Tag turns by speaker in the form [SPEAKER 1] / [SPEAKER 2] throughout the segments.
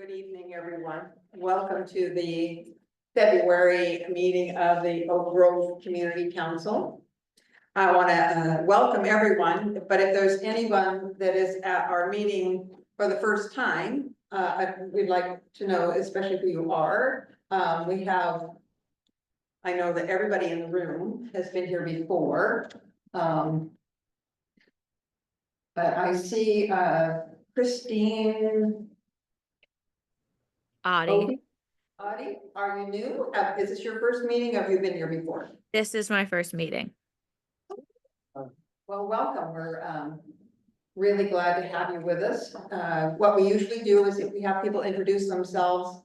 [SPEAKER 1] Good evening, everyone. Welcome to the February meeting of the Oak Grove Community Council. I want to welcome everyone, but if there's anyone that is at our meeting for the first time, we'd like to know, especially who you are. I know that everybody in the room has been here before. But I see Christine.
[SPEAKER 2] Audie.
[SPEAKER 1] Audie, are you new? Is this your first meeting? Have you been here before?
[SPEAKER 2] This is my first meeting.
[SPEAKER 1] Well, welcome. We're really glad to have you with us. What we usually do is if we have people introduce themselves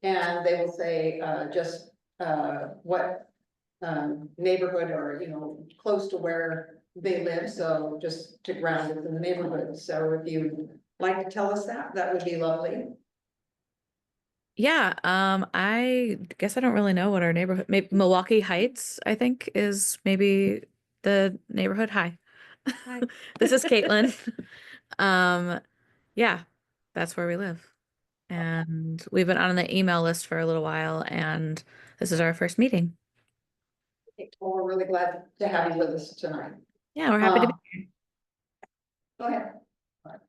[SPEAKER 1] and they will say just what neighborhood or, close to where they live. So just to ground us in the neighborhood. So if you'd like to tell us that would be lovely.
[SPEAKER 2] Yeah, I guess I don't really know what our neighborhood, maybe Milwaukee Heights, I think is maybe the neighborhood. Hi.
[SPEAKER 1] Hi.
[SPEAKER 2] This is Caitlin. Yeah, that's where we live. And we've been on the email list for a little while, and this is our first meeting.
[SPEAKER 1] Well, we're really glad to have you with us tonight.
[SPEAKER 2] Yeah, we're happy to be here.
[SPEAKER 1] Go ahead.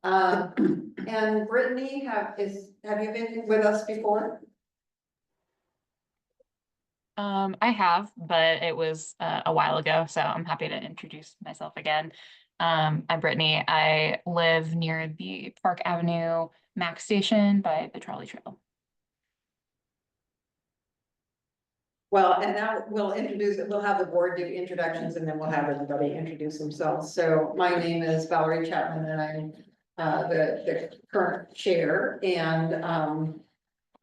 [SPEAKER 1] And Brittany, have you been with us before?
[SPEAKER 3] I have, but it was a while ago, so I'm happy to introduce myself again. I'm Brittany. I live near the Park Avenue Max station by the trolley trail.
[SPEAKER 1] Well, and now we'll have the board do introductions and then we'll have everybody introduce themselves. So my name is Valerie Chapman and I'm the current chair, and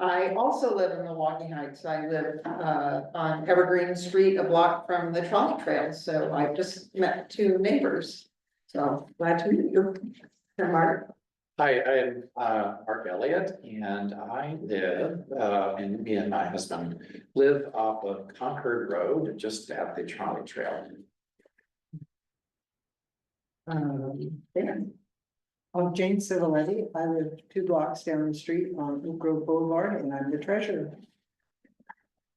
[SPEAKER 1] I also live in Milwaukee Heights. I live on Evergreen Street, a block from the trolley trail. So I just met two neighbors. So glad to meet you. Here, Mark.
[SPEAKER 4] Hi, I'm Mark Elliott, and I live, and me and my husband live off of Concord Road, just at the trolley trail.
[SPEAKER 1] There.
[SPEAKER 5] I'm Jane Civiletti. I live 2 blocks down the street on Oak Grove Boulevard, and I'm the treasurer.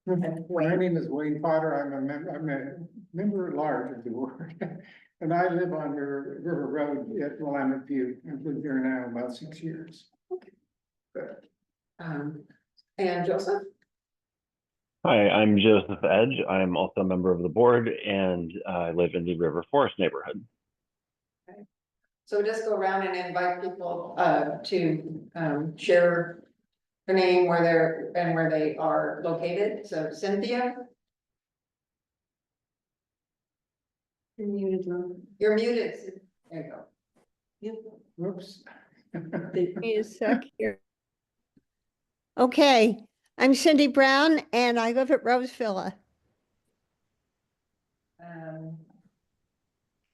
[SPEAKER 6] My name is Wayne Potter. I'm a member at large of the board. And I live on River Road at Willamette View. I've lived there now about 6 years.
[SPEAKER 1] Good. And Joseph?
[SPEAKER 7] Hi, I'm Joseph Edge. I'm also a member of the board and I live in the River Forest neighborhood.
[SPEAKER 1] Okay. So just go around and invite people to share their name, where they are located. So Cynthia? You're muted. You're muted. There you go.
[SPEAKER 5] Yep.
[SPEAKER 6] Whoops.
[SPEAKER 8] Give me a sec here. Okay, I'm Cindy Brown and I live at Rose Villa.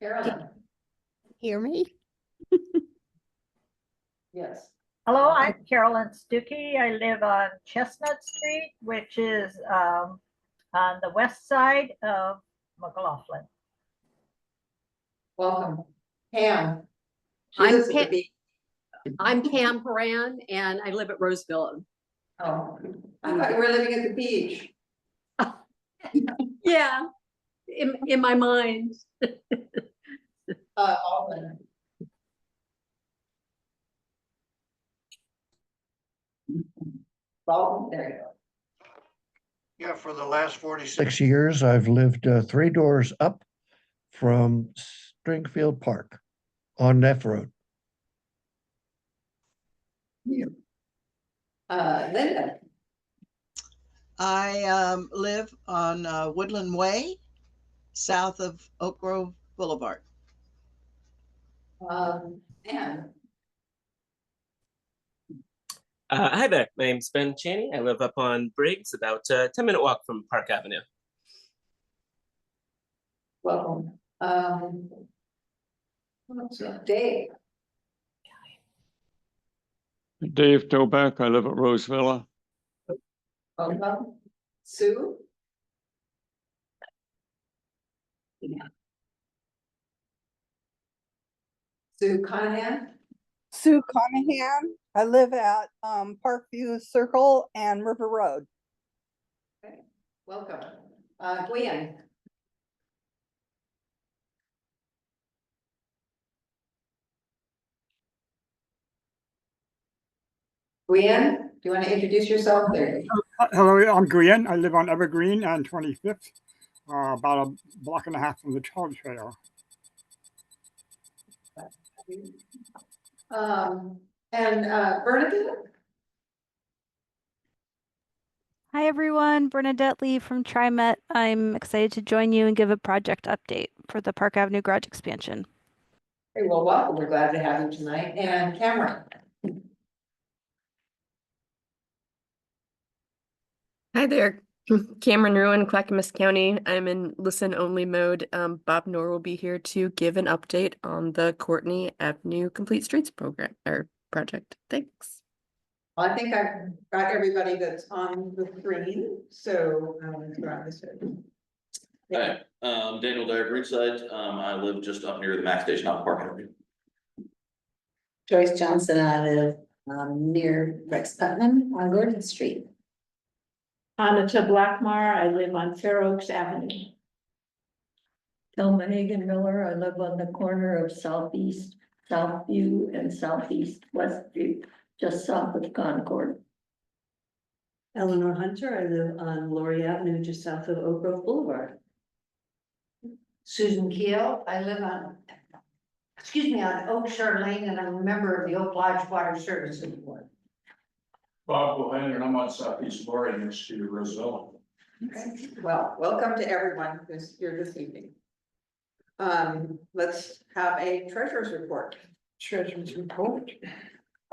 [SPEAKER 1] Carolyn?
[SPEAKER 8] Hear me?
[SPEAKER 1] Yes.
[SPEAKER 9] Hello, I'm Carolyn Stuckey. I live on Chestnut Street, which is on the west side of McLaughlin.
[SPEAKER 1] Welcome. Pam?
[SPEAKER 10] I'm Pam Horan and I live at Roseville.
[SPEAKER 1] Oh, I thought you were living at the beach.
[SPEAKER 10] Yeah, in my mind.
[SPEAKER 1] Alvin. Well, there you go.
[SPEAKER 11] Yeah, for the last 46 years, I've lived 3 doors up from Springfield Park on Neff Road.
[SPEAKER 1] Linda.
[SPEAKER 12] I live on Woodland Way, south of Oak Grove Boulevard.
[SPEAKER 1] Ann.
[SPEAKER 13] Hi there, my name's Ben Chaney. I live up on Briggs, about a 10-minute walk from Park Avenue.
[SPEAKER 1] Welcome. Dave.
[SPEAKER 6] Dave Toback. I live at Rose Villa.
[SPEAKER 1] Welcome. Sue. Yeah. Sue Conahan.
[SPEAKER 14] Sue Conahan. I live at Parkview Circle and River Road.
[SPEAKER 1] Okay, welcome. Gwen. Gwen, do you want to introduce yourself there?
[SPEAKER 15] Hello, I'm Guyen. I live on Evergreen and 25th, about a block and a half from the Child Trail.
[SPEAKER 1] Bernadette?
[SPEAKER 16] Hi everyone, Bernadette Lee from TriMet. I'm excited to join you and give a project update for the Park Avenue garage expansion.
[SPEAKER 1] Hey, well, welcome. We're glad to have you tonight. And Cameron.
[SPEAKER 17] Hi there, Cameron Ruin, Clackamas County. I'm in listen only mode. Bob Noor will be here to give an update on the Courtney Avenue Complete Streets program or project. Thanks.
[SPEAKER 1] Well, I think I've got everybody that's on the screen, so
[SPEAKER 18] Hi, Daniel Dyer, Breedside. I live just up near the Max Station on Park Avenue.
[SPEAKER 19] Joyce Johnson, I live near Rex Putnam on Gordon Street.
[SPEAKER 20] Anita Blackmar, I live on Fair Oaks Avenue.
[SPEAKER 21] Thelma Hagan Miller, I live on the corner of Southeast Southview and Southeast Westview, just south of Concord.
[SPEAKER 22] Eleanor Hunter, I live on Laurie Avenue, just south of Oak Grove Boulevard.
[SPEAKER 23] Susan Keel, I live on, on Oak Shore Lane, and I'm a member of the Oak Lodge Water Services Board.
[SPEAKER 24] Bob Bohannon, and I'm on Southeast Laurie next to Roselle.
[SPEAKER 1] Okay, well, welcome to everyone who's here this evening. Let's have a treasurer's report.
[SPEAKER 5] Treasurer's report.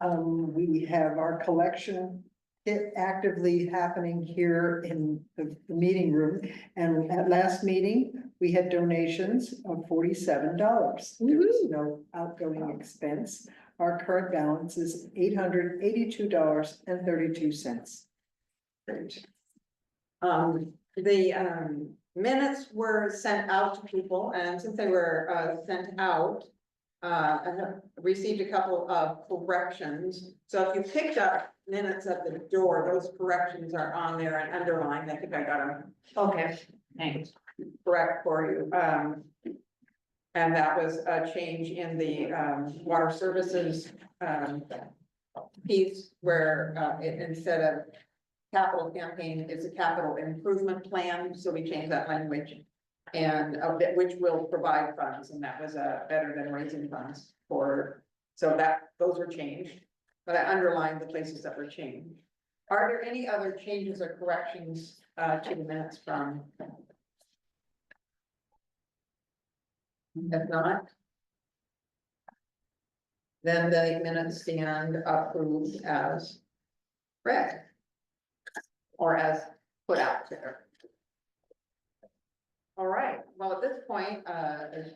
[SPEAKER 5] We have our collection actively happening here in the meeting room. And at last meeting, we had donations of $47. There was no outgoing expense. Our current balance is $882.32.
[SPEAKER 1] Great. The minutes were sent out to people, and since they were sent out, I have received a couple of corrections. So if you picked up minutes at the door, those corrections are on there and underlined. I think I got them. Okay, thanks. Correct for you. And that was a change in the water services piece where instead of capital campaign, it's a capital improvement plan. So we changed that language. And which will provide funds, and that was better than raising funds for, so that those were changed, but I underlined the places that were changed. Are there any other changes or corrections to the minutes from? If not, then the minutes stand approved as read or as put out there. All right, well, at this point,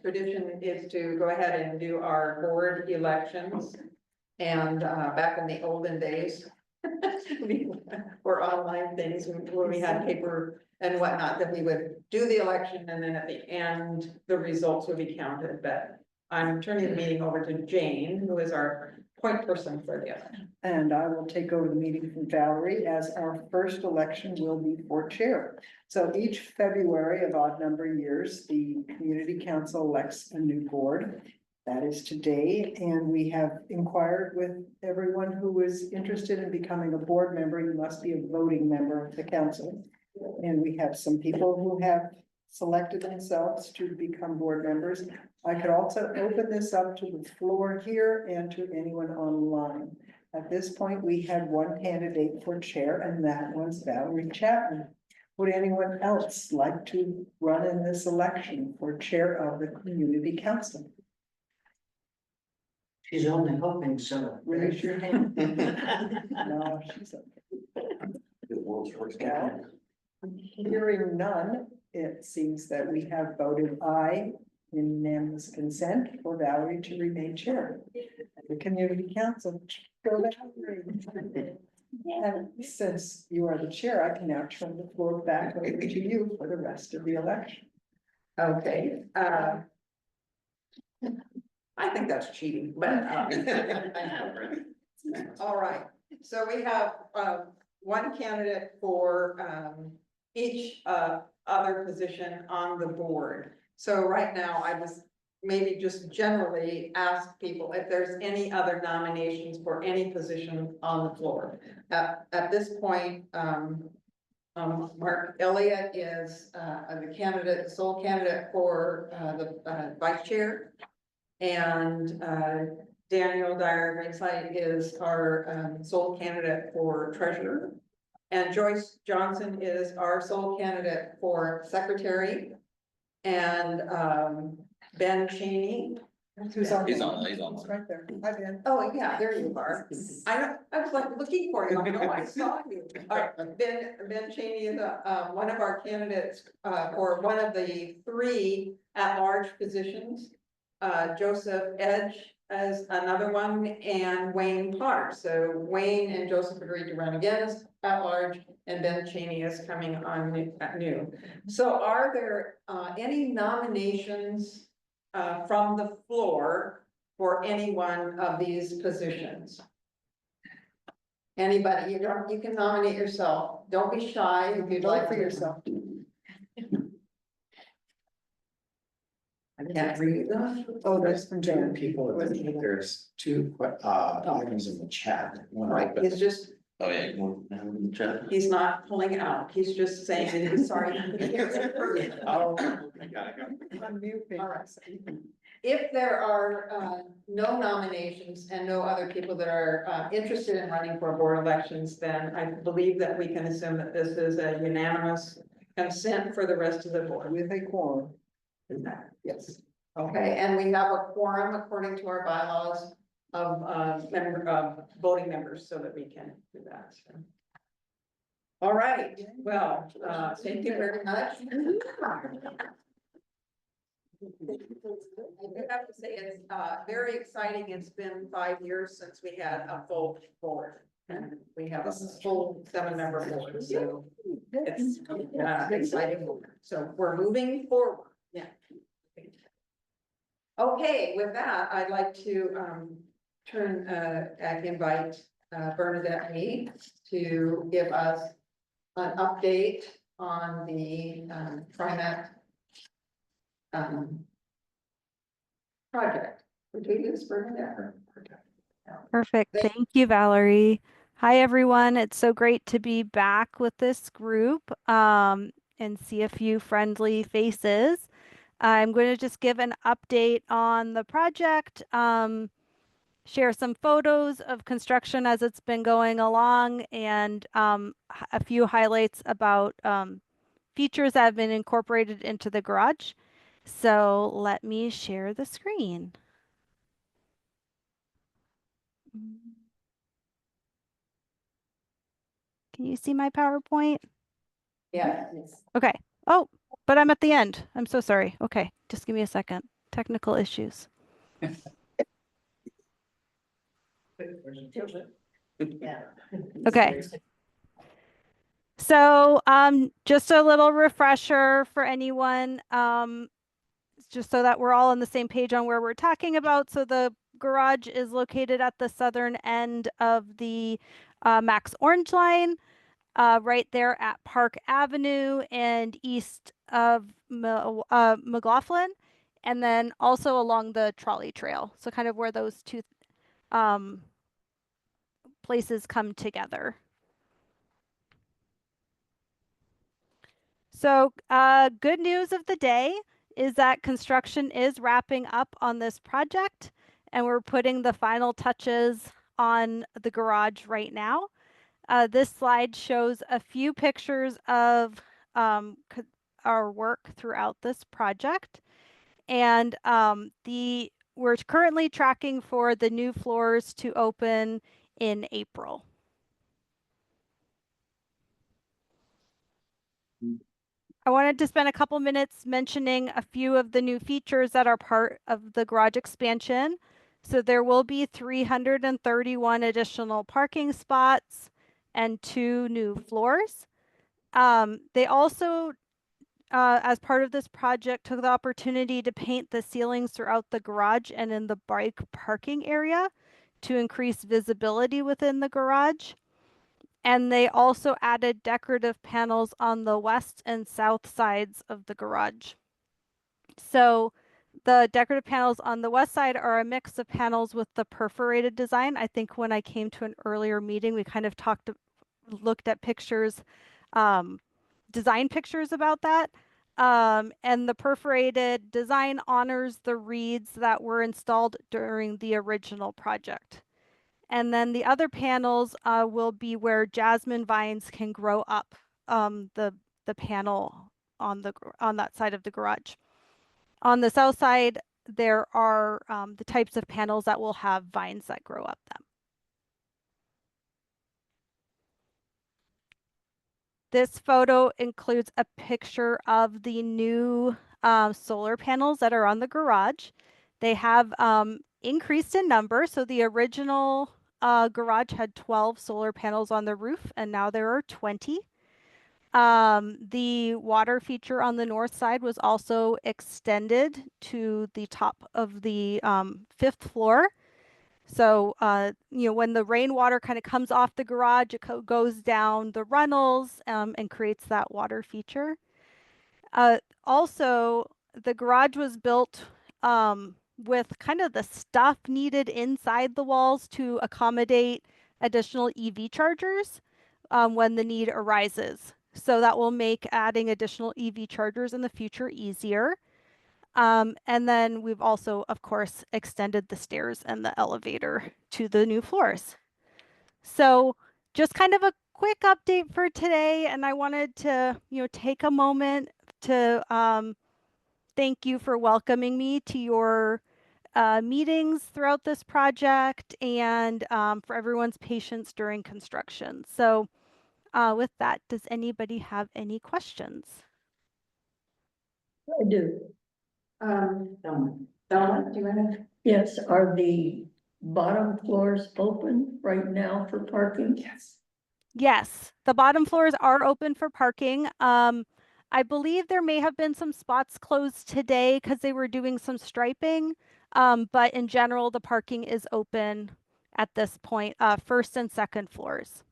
[SPEAKER 1] tradition is to go ahead and do our board elections. And back in the olden days, or online things where we had paper and whatnot, that we would do the election and then at the end, the results would be counted. But I'm turning the meeting over to Jane, who is our point person for the election.
[SPEAKER 5] And I will take over the meeting from Valerie, as our first election will be for chair. So each February of odd number years, the community council elects a new board. That is today, and we have inquired with everyone who is interested in becoming a board member. You must be a voting member of the council. And we have some people who have selected themselves to become board members. I could also open this up to the floor here and to anyone online. At this point, we had one candidate for chair, and that was Valerie Chapman. Would anyone else like to run in this election for chair of the community council?
[SPEAKER 23] She's only hoping so.
[SPEAKER 5] Raise your hand. No, she's okay. Hearing none, it seems that we have voted aye in unanimous consent for Valerie to remain chair of the community council. Go Valerie. And since you are the chair, I can now turn the floor back over to you for the rest of the election.
[SPEAKER 1] Okay. I think that's cheating, but, all right. So we have, one candidate for, each, other position on the board. So right now, I was maybe just generally ask people if there's any other nominations for any position on the floor. At this point, Mark Elliott is, the candidate, the sole candidate for, the, vice chair. And, Daniel Dyer Greenside is our, sole candidate for treasurer. And Joyce Johnson is our sole candidate for secretary. And, Ben Cheney.
[SPEAKER 5] Who's on?
[SPEAKER 18] He's on.
[SPEAKER 5] He's right there. Hi, Ben.
[SPEAKER 1] Oh, yeah, there you are. I was like looking for you. I know I saw you. Ben Cheney is, one of our candidates, for one of the 3 at-large positions. Joseph Edge as another one, and Wayne Potter. So Wayne and Joseph agreed to run again as at large, and Ben Cheney is coming on new. So are there, any nominations, from the floor for any one of these positions? Anybody, you can nominate yourself. Don't be shy if you'd like
[SPEAKER 5] for
[SPEAKER 1] to.
[SPEAKER 5] yourself.
[SPEAKER 1] I can't read them.
[SPEAKER 5] Oh, that's from
[SPEAKER 2] Two
[SPEAKER 5] Dan.
[SPEAKER 2] people, there's 2 items in the chat. One
[SPEAKER 1] Right,
[SPEAKER 2] open.
[SPEAKER 1] it's just,
[SPEAKER 18] Oh, yeah, you want to chat?
[SPEAKER 1] he's not pulling out, he's just saying that he's sorry.
[SPEAKER 2] Oh, I got it.
[SPEAKER 1] All right. If there are, no nominations and no other people that are, interested in running for board elections, then I believe that we can assume that this is a unanimous consent for the rest of the board.
[SPEAKER 5] With a quorum.
[SPEAKER 1] Yes. Okay, and we have a quorum according to our bylaws of, voting members, so that we can do that. So. All right, well, thank you very much. I do have to say it's, very exciting. It's been 5 years since we had a full board. And we have a full 7-member board, so it's, exciting. So we're moving forward. Yeah. Okay, with that, I'd like to invite Bernadette Mead to give us an update on the TriMet project. Would you use Bernadette?
[SPEAKER 16] Perfect. Thank you, Valerie. Hi, everyone. It's so great to be back with this group and see a few friendly faces. I'm going to just give an update on the project, share some photos of construction as it's been going along, and a few highlights about features that have been incorporated into the garage. So let me share the screen. Can you see my PowerPoint?
[SPEAKER 1] Yeah.
[SPEAKER 16] Okay. Oh, but I'm at the end. I'm so sorry. Okay, just give me a second. Technical issues. Okay. So just a little refresher for anyone, just so that we're all on the same page on where we're talking about. So the garage is located at the southern end of the Max Orange Line, right there at Park Avenue and east of McLaughlin, and then also along the trolley trail. So kind of where those two places come together. So good news of the day is that construction is wrapping up on this project, and we're putting the final touches on the garage right now. This slide shows a few pictures of our work throughout this project. And we're currently tracking for the new floors to open in April. I wanted to spend a couple minutes mentioning a few of the new features that are part of the garage expansion. So there will be 331 additional parking spots and 2 new floors. They also as part of this project, took the opportunity to paint the ceilings throughout the garage and in the bike parking area to increase visibility within the garage. And they also added decorative panels on the west and south sides of the garage. So the decorative panels on the west side are a mix of panels with the perforated design. I think when I came to an earlier meeting, we kind of looked at pictures, design pictures about that. And the perforated design honors the reeds that were installed during the original project. And then the other panels will be where jasmine vines can grow up the panel on that side of the garage. On the south side, there are the types of panels that will have vines that grow up them. This photo includes a picture of the new solar panels that are on the garage. They have increased in number. So the original garage had 12 solar panels on the roof, and now there are 20. The water feature on the north side was also extended to the top of the 5th floor. So, when the rainwater kind of comes off the garage, it goes down the runnels and creates that water feature. Also, the garage was built with kind of the stuff needed inside the walls to accommodate additional EV chargers when the need arises. So that will make adding additional EV chargers in the future easier. And then we've also, of course, extended the stairs and the elevator to the new floors. So just kind of a quick update for today. And I wanted to, take a moment to thank you for welcoming me to your meetings throughout this project and for everyone's patience during construction. So with that, does anybody have any questions?
[SPEAKER 21] I do.
[SPEAKER 23] Donna, do you want to?
[SPEAKER 21] Yes, are the bottom floors open right now for parking?
[SPEAKER 16] Yes, the bottom floors are open for parking. I believe there may have been some spots closed today because they were doing some striping. But in general, the parking is open at this point, 1st and 2nd floors.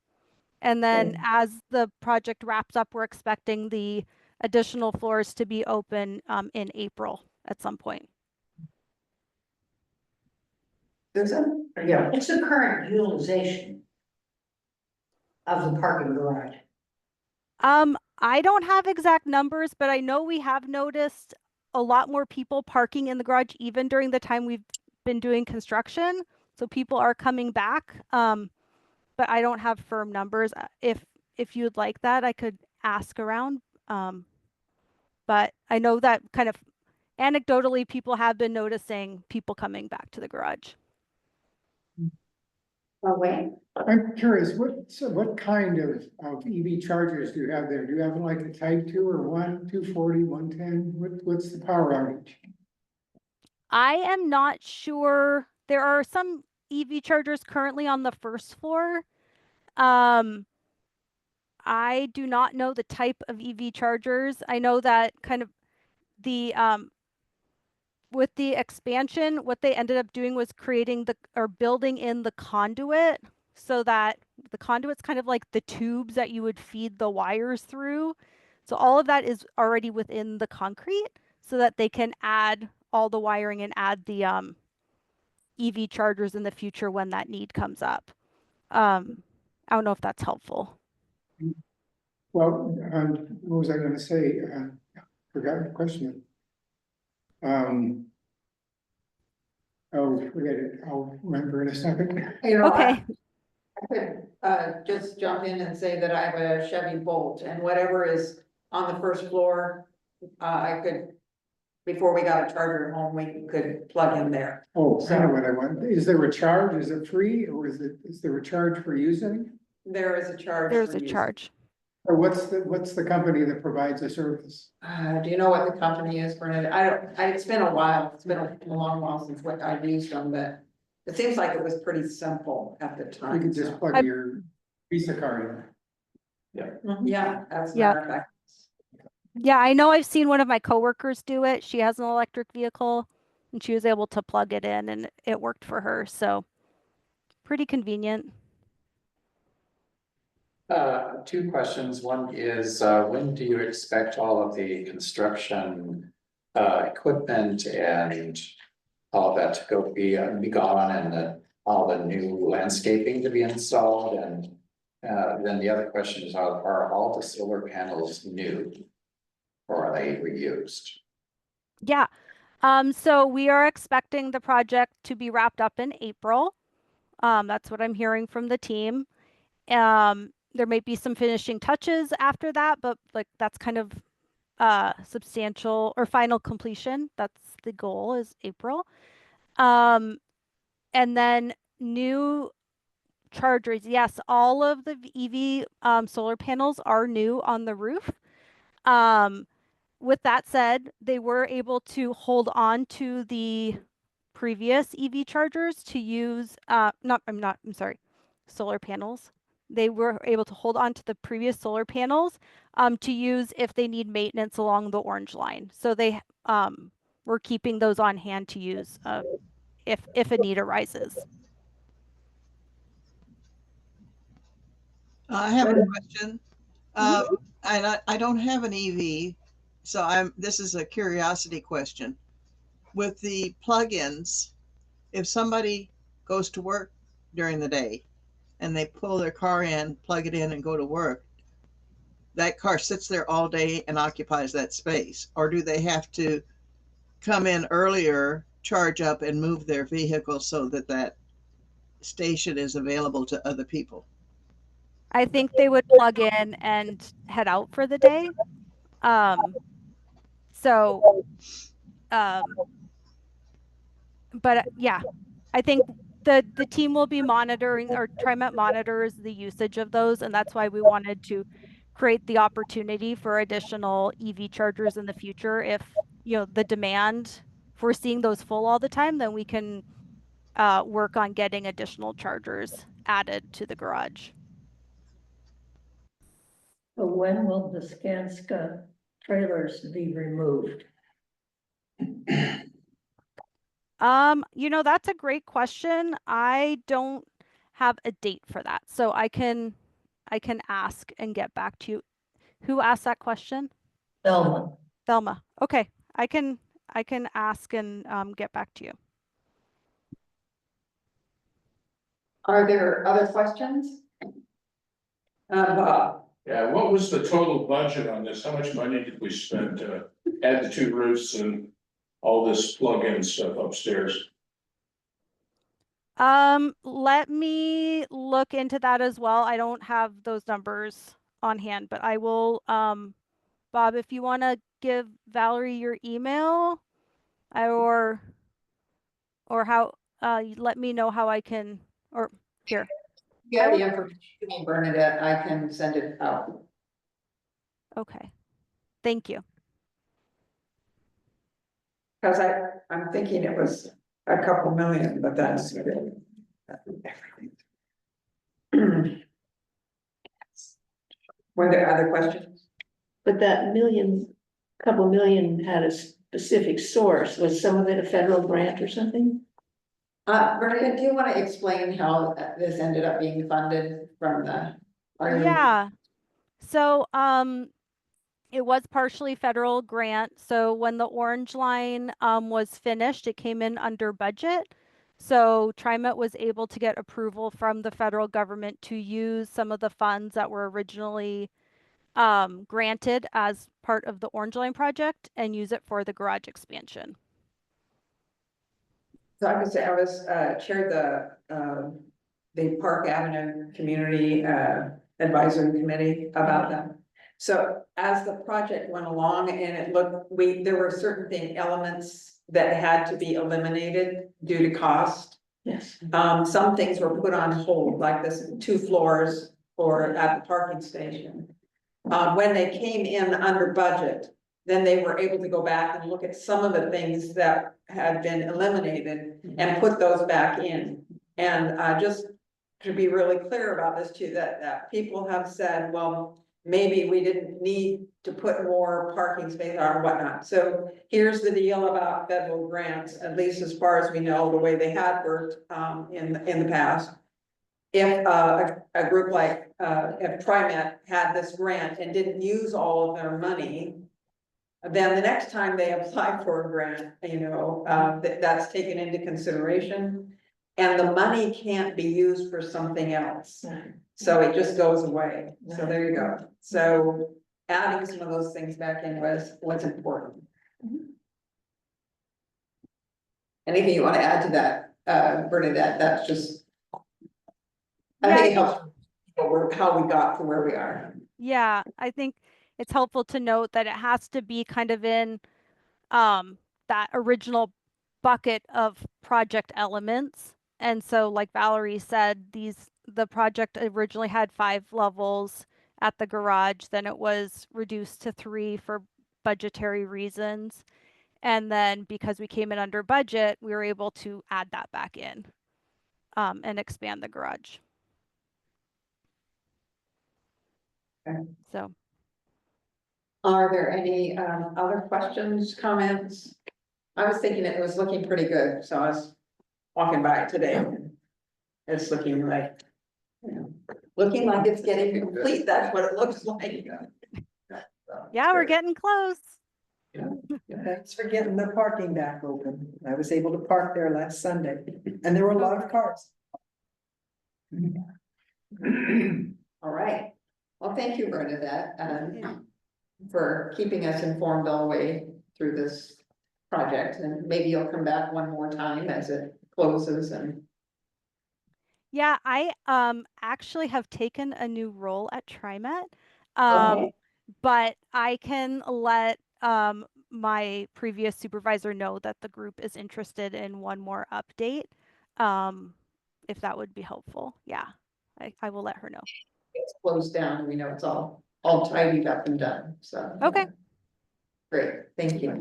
[SPEAKER 16] And then as the project wraps up, we're expecting the additional floors to be open in April at some point.
[SPEAKER 23] Susan? Yeah. What's the current utilization of the parking garage?
[SPEAKER 16] I don't have exact numbers, but I know we have noticed a lot more people parking in the garage, even during the time we've been doing construction. So people are coming back. But I don't have firm numbers. If you'd like that, I could ask around. But I know that kind of anecdotally, people have been noticing people coming back to the garage.
[SPEAKER 23] Oh, wait.
[SPEAKER 6] I'm curious, what kind of EV chargers do you have there? Do you have like a type 2 or 1, 240, 110? What's the power outage?
[SPEAKER 16] I am not sure. There are some EV chargers currently on the 1st floor. I do not know the type of EV chargers. I know that kind of the with the expansion, what they ended up doing was building in the conduit so that the conduit's kind of like the tubes that you would feed the wires through. So all of that is already within the concrete so that they can add all the wiring and add the EV chargers in the future when that need comes up. I don't know if that's helpful.
[SPEAKER 6] Well, what was I gonna say? Forgot the question. Oh, forget it. I'll remember in a second.
[SPEAKER 16] Okay.
[SPEAKER 1] I could just jump in and say that I have a Chevy Bolt, and whatever is on the 1st floor, I could, before we got a charger at home, we could plug in there.
[SPEAKER 6] Oh, I know what I want. Is there a charge? Is it free or is there a charge for using?
[SPEAKER 1] There is a charge.
[SPEAKER 16] There's a charge.
[SPEAKER 6] Or what's the company that provides the service?
[SPEAKER 1] Do you know what the company is, Bernadette? It's been a while. It's been a long while since I've used them, but it seems like it was pretty simple at the time.
[SPEAKER 6] You could just plug your Visa card in.
[SPEAKER 1] Yeah, that's
[SPEAKER 16] Yeah.
[SPEAKER 1] matter of fact.
[SPEAKER 16] Yeah, I know I've seen one of my coworkers do it. She has an electric vehicle and she was able to plug it in and it worked for her. So pretty convenient.
[SPEAKER 2] Two questions. One is, when do you expect all of the construction equipment and all that to be gone and all the new landscaping to be installed? And then the other question is, are all the solar panels new or are they reused?
[SPEAKER 16] Yeah. So we are expecting the project to be wrapped up in April. That's what I'm hearing from the team. There might be some finishing touches after that, but like that's kind of substantial or final completion. That's the goal is April. And then new chargers. Yes, all of the EV solar panels are new on the roof. With that said, they were able to hold on to the previous EV chargers to use, I'm sorry, solar panels. They were able to hold on to the previous solar panels to use if they need maintenance along the orange line. So they were keeping those on hand to use if a need arises.
[SPEAKER 12] I have a question. And I don't have an EV, so this is a curiosity question. With the plugins, if somebody goes to work during the day and they pull their car in, plug it in and go to work, that car sits there all day and occupies that space? Or do they have to come in earlier, charge up and move their vehicle so that that station is available to other people?
[SPEAKER 16] I think they would plug in and head out for the day. So, but yeah, I think the team will be monitoring or TriMet monitors the usage of those, and that's why we wanted to create the opportunity for additional EV chargers in the future. If the demand, if we're seeing those full all the time, then we can work on getting additional chargers added to the garage.
[SPEAKER 21] So when will the Skanska trailers be removed?
[SPEAKER 16] That's a great question. I don't have a date for that, so I can ask and get back to you. Who asked that question?
[SPEAKER 21] Thelma.
[SPEAKER 16] Thelma. Okay, I can ask and get back to you.
[SPEAKER 1] Are there other questions? Bob.
[SPEAKER 24] Yeah, what was the total budget on this? How much money did we spend to add the two roofs and all this plug-in stuff upstairs?
[SPEAKER 16] Let me look into that as well. I don't have those numbers on hand, but I will, Bob, if you want to give Valerie your email or how, let me know how I can, or here.
[SPEAKER 1] Yeah, the information, Bernadette, I can send it out.
[SPEAKER 16] Okay, thank you.
[SPEAKER 1] Because I'm thinking it was a couple million, but that's everything. Were there other questions?
[SPEAKER 20] But that couple million had a specific source. Was some of it a federal grant or something?
[SPEAKER 1] Bernadette, do you want to explain how this ended up being funded from the?
[SPEAKER 16] Yeah. So, it was partially federal grant. So when the orange line was finished, it came in under budget. So TriMet was able to get approval from the federal government to use some of the funds that were originally granted as part of the orange line project and use it for the garage expansion.
[SPEAKER 1] So I chaired the Park Avenue Community Advisory Committee about them. So as the project went along and there were certain elements that had to be eliminated due to cost.
[SPEAKER 20] Yes.
[SPEAKER 1] Some things were put on hold, like this 2 floors at the parking station. When they came in under budget, then they were able to go back and look at some of the things that had been eliminated and put those back in. And just to be really clear about this too, that people have said, well, maybe we didn't need to put more parking space or whatnot. So here's the deal about federal grants, at least as far as we know, the way they had worked, in the past. If, a group like, if TriMet had this grant and didn't use all of their money, then the next time they apply for a grant, that's taken into consideration. And the money can't be used for something else. So it just goes away. So there you go. So adding some of those things back in was important. Anything you want to add to that, Bernadette? That's just, I think it helps how we got to where we are.
[SPEAKER 16] Yeah, I think it's helpful to note that it has to be kind of in that original bucket of project elements. And so like Valerie said, the project originally had 5 levels at the garage, then it was reduced to 3 for budgetary reasons. And then because we came in under budget, we were able to add that back in and expand the garage.
[SPEAKER 1] Okay.
[SPEAKER 16] So.
[SPEAKER 1] Are there any other questions, comments? I was thinking it was looking pretty good, so I was walking by it today. And it's looking like, looking like it's getting complete. That's what it looks like.
[SPEAKER 16] Yeah, we're getting close.
[SPEAKER 5] Thanks for getting the parking back open. I was able to park there last Sunday and there were a lot of cars.
[SPEAKER 1] All right. Well, thank you, Bernadette, for keeping us informed all the way through this project. And maybe you'll come back one more time as it closes and.
[SPEAKER 16] Yeah, I actually have taken a new role at TriMet.
[SPEAKER 1] Okay.
[SPEAKER 16] But I can let my previous supervisor know that the group is interested in one more update. If that would be helpful. Yeah, I will let her know.
[SPEAKER 1] It's closed down. We know it's all tidied up and done. So.
[SPEAKER 16] Okay.
[SPEAKER 1] Great. Thank you.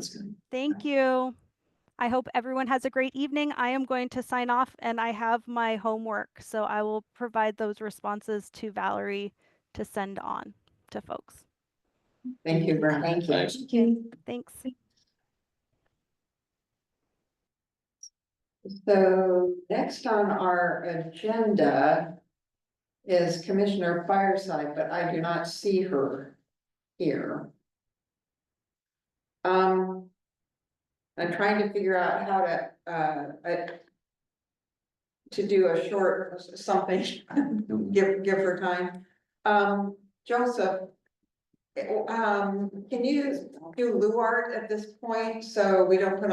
[SPEAKER 16] Thank you. I hope everyone has a great evening. I am going to sign off and I have my homework, so I will provide those responses to Valerie to send on to folks.
[SPEAKER 1] Thank you, Brent. Thank you.
[SPEAKER 18] Thanks.
[SPEAKER 16] Thank you. Thanks.
[SPEAKER 1] So next on our agenda is Commissioner Fireside, but I do not see her here. I'm trying to figure out how to do a short something, give her time. Joseph, can you do Luart at this point? So we don't put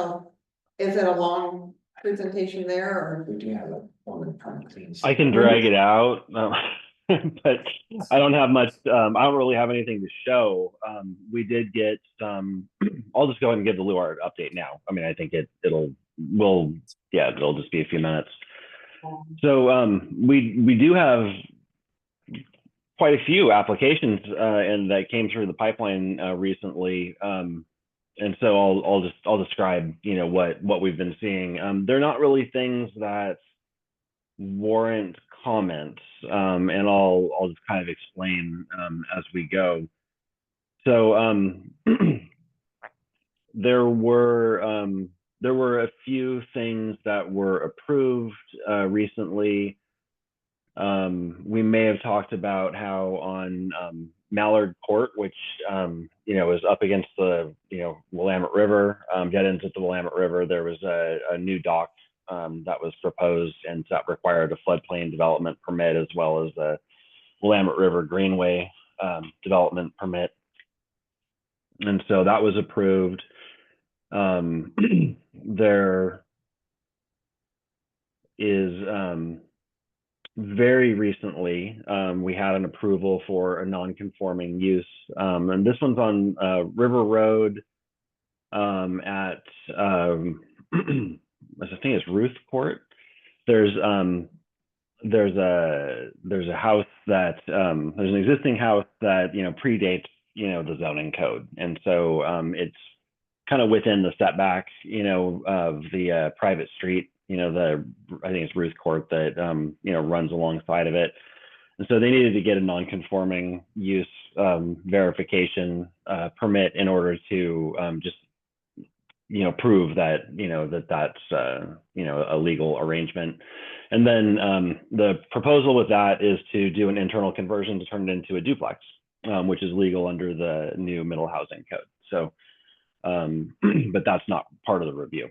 [SPEAKER 1] is it a long presentation there or?
[SPEAKER 2] We do have a woman from clean.
[SPEAKER 3] I can drag it out, but I don't have much. I don't really have anything to show. We did get some. I'll just go ahead and give the Luart update now. I mean, I think it'll just be a few minutes. So we do have quite a few applications and that came through the pipeline recently. And so I'll describe, what we've been seeing. They're not really things that warrant comments, and I'll just kind of explain as we go. So there were a few things that were approved recently. We may have talked about how on Mallard Court, which is up against the Willamette River, dead ends at the Willamette River, there was a new dock that was proposed, and that required a floodplain development permit as well as the Willamette River Greenway development permit. And so that was approved. There is very recently, we had an approval for a non-conforming use, and this one's on River Road at I think it's Ruth Court. There's a house that there's an existing house that predates the zoning code, and so it's kind of within the setback of the private street. I think it's Ruth Court that runs alongside of it. And so they needed to get a non-conforming use verification permit in order to just, prove that, that's, a legal arrangement. And then the proposal with that is to do an internal conversion to turn it into a duplex, which is legal under the new middle housing code. So, but that's not part of the review.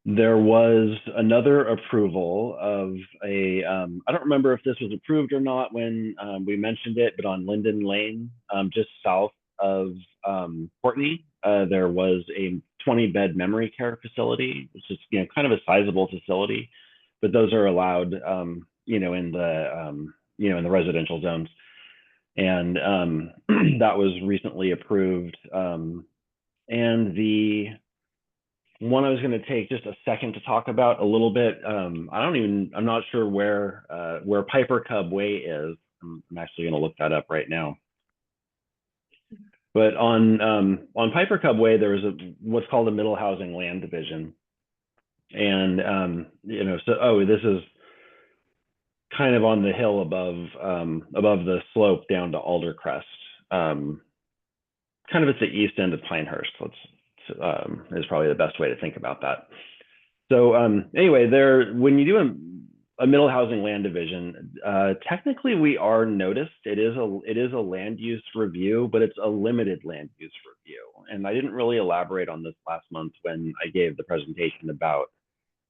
[SPEAKER 3] There was another approval of a, I don't remember if this was approved or not when we mentioned it, but on Linden Lane, just south of Courtney, there was a 20-bed memory care facility, which is kind of a sizable facility, but those are allowed, in the residential zones. And that was recently approved. And the one I was going to take just a second to talk about a little bit. I'm not sure where Piper Cub Way is. I'm actually going to look that up right now. But on Piper Cub Way, there is what's called a middle housing land division. And, this is kind of on the hill above the slope down to Aldercrest. Kind of at the east end of Pinehurst. Is probably the best way to think about that. So anyway, when you do a middle housing land division, technically we are noticed. It is a land use review, but it's a limited land use review. And I didn't really elaborate on this last month when I gave the presentation about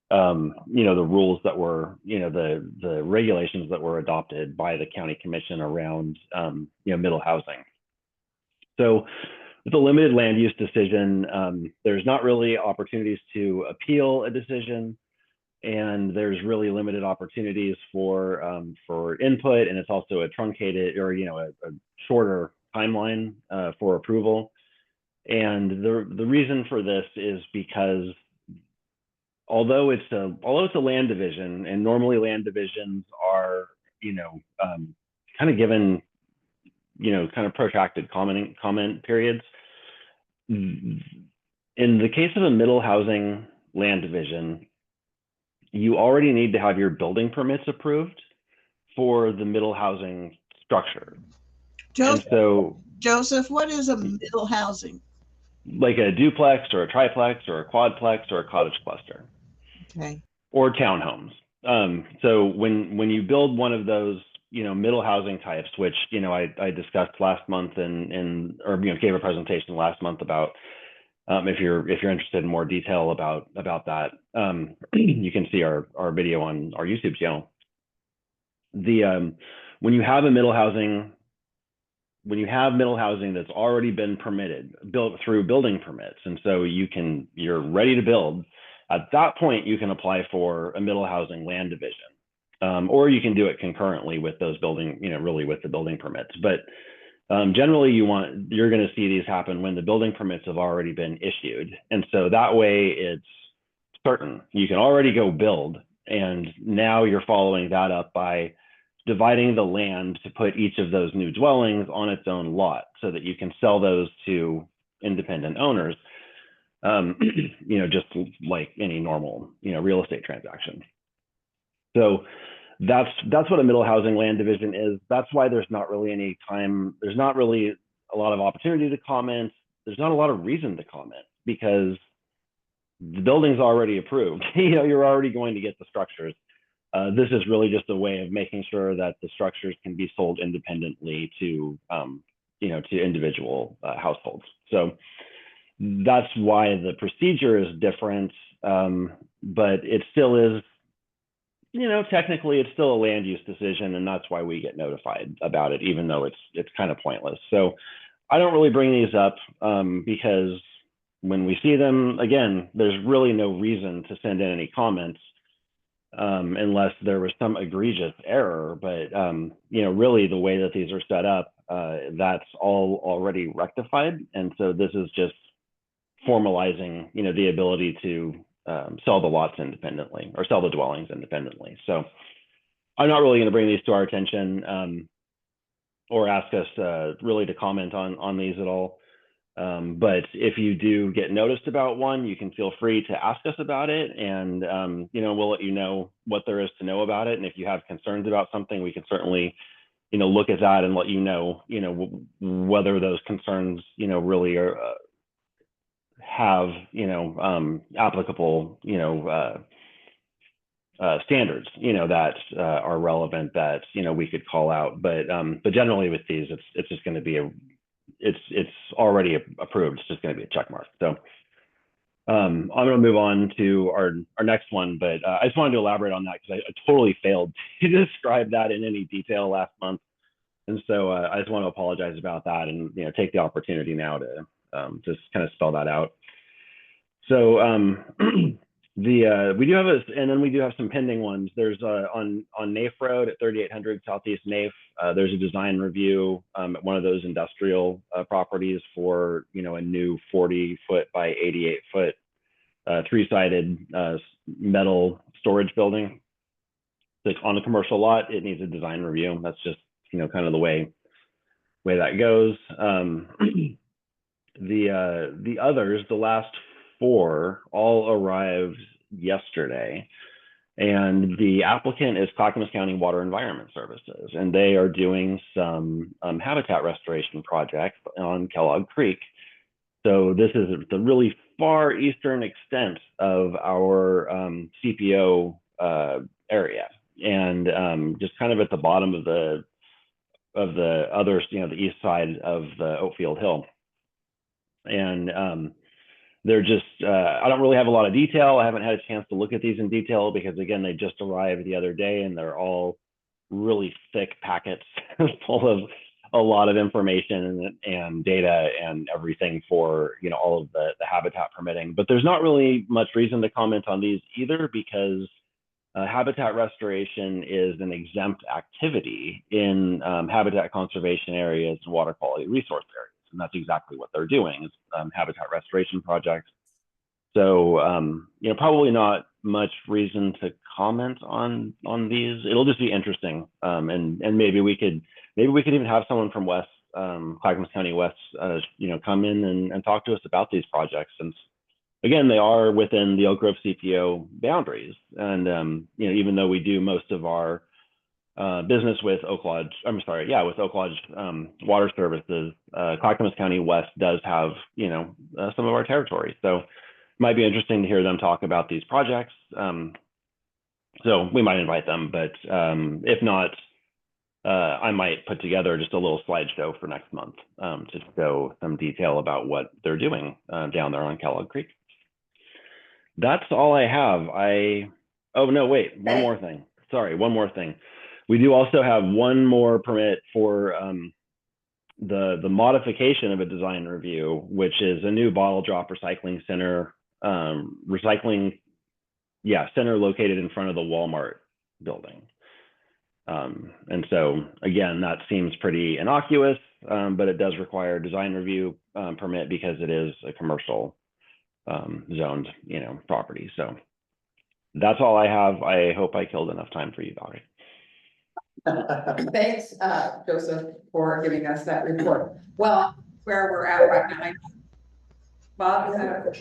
[SPEAKER 3] the rules that were, the regulations that were adopted by the county commission around middle housing. So with a limited land use decision, there's not really opportunities to appeal a decision, and there's really limited opportunities for input, and it's also a truncated or a shorter timeline for approval. And the reason for this is because although it's a land division, and normally land divisions are kind of given kind of protracted comment periods. In the case of a middle housing land division, you already need to have your building permits approved for the middle housing structure.
[SPEAKER 12] Joseph, what is a middle housing?
[SPEAKER 3] Like a duplex or a triplex or a quadplex or a cottage cluster.
[SPEAKER 12] Okay.
[SPEAKER 3] Or townhomes. So when you build one of those, middle housing types, which, I discussed last month or gave a presentation last month about, if you're interested in more detail about that, you can see our video on our YouTube channel. When you have middle housing that's already been permitted, built through building permits, and so you're ready to build, at that point you can apply for a middle housing land division. Or you can do it concurrently with those building, really with the building permits. But generally you're going to see these happen when the building permits have already been issued. And so that way it's certain. You can already go build, and now you're following that up by dividing the land to put each of those new dwellings on its own lot so that you can sell those to independent owners, just like any normal, real estate transaction. So that's what a middle housing land division is. That's why there's not really any time. There's not really a lot of opportunity to comment. There's not a lot of reason to comment because the building's already approved. You're already going to get the structures. This is really just a way of making sure that the structures can be sold independently to, to individual households. So that's why the procedure is different, but it still is, technically it's still a land use decision, and that's why we get notified about it, even though it's kind of pointless. So I don't really bring these up because when we see them, again, there's really no reason to send in any comments unless there was some egregious error. But, really the way that these are set up, that's all already rectified. And so this is just formalizing, the ability to sell the lots independently or sell the dwellings independently. So I'm not really going to bring these to our attention or ask us really to comment on these at all. But if you do get noticed about one, you can feel free to ask us about it, and we'll let you know what there is to know about it. And if you have concerns about something, we can certainly look at that and let you know whether those concerns really are have applicable standards that are relevant that we could call out. But generally with these, it's just going to be it's already approved. It's just going to be a check mark. So I'm going to move on to our next one, but I just wanted to elaborate on that because I totally failed to describe that in any detail last month. And so I just want to apologize about that and take the opportunity now to just kind of spell that out. So we do have and then we do have some pending ones. There's on Nafe Road at 3800 Southeast Nafe. There's a design review at one of those industrial properties for a new 40-foot by 88-foot three-sided metal storage building. It's on a commercial lot. It needs a design review. That's just kind of the way that goes. The others, the last 4, all arrived yesterday, and the applicant is Clackamas County Water Environment Services, and they are doing some habitat restoration projects on Kellogg Creek. So this is the really far eastern extent of our CPO area, and just kind of at the bottom of the other, the east side of the Oatfield Hill. And they're just, I don't really have a lot of detail. I haven't had a chance to look at these in detail because, again, they just arrived the other day, and they're all really thick packets full of a lot of information and data and everything for all of the habitat permitting. But there's not really much reason to comment on these either, because habitat restoration is an exempt activity in habitat conservation areas and water quality resource areas. And that's exactly what they're doing, is habitat restoration projects. So, probably not much reason to comment on these. It'll just be interesting. And maybe we could even have someone from West, Clackamas County West, come in and talk to us about these projects, since, again, they are within the Oak Grove CPO boundaries. And, even though we do most of our business with Oak Lodge, with Oak Lodge Water Services, Clackamas County West does have, some of our territory. So it might be interesting to hear them talk about these projects. So we might invite them, but if not, I might put together just a little slideshow for next month to show some detail about what they're doing down there on Kellogg Creek. That's all I have. Oh no, wait, one more thing. Sorry, one more thing. We do also have one more permit for the modification of a design review, which is a new bottle drop recycling center, center located in front of the Walmart building. And so, again, that seems pretty innocuous, but it does require a design review permit because it is a commercial zoned, property. So that's all I have. I hope I killed enough time for you, Valerie.
[SPEAKER 1] Thanks, Joseph, for giving us that report. Well, where we're at right now. Bob, is that?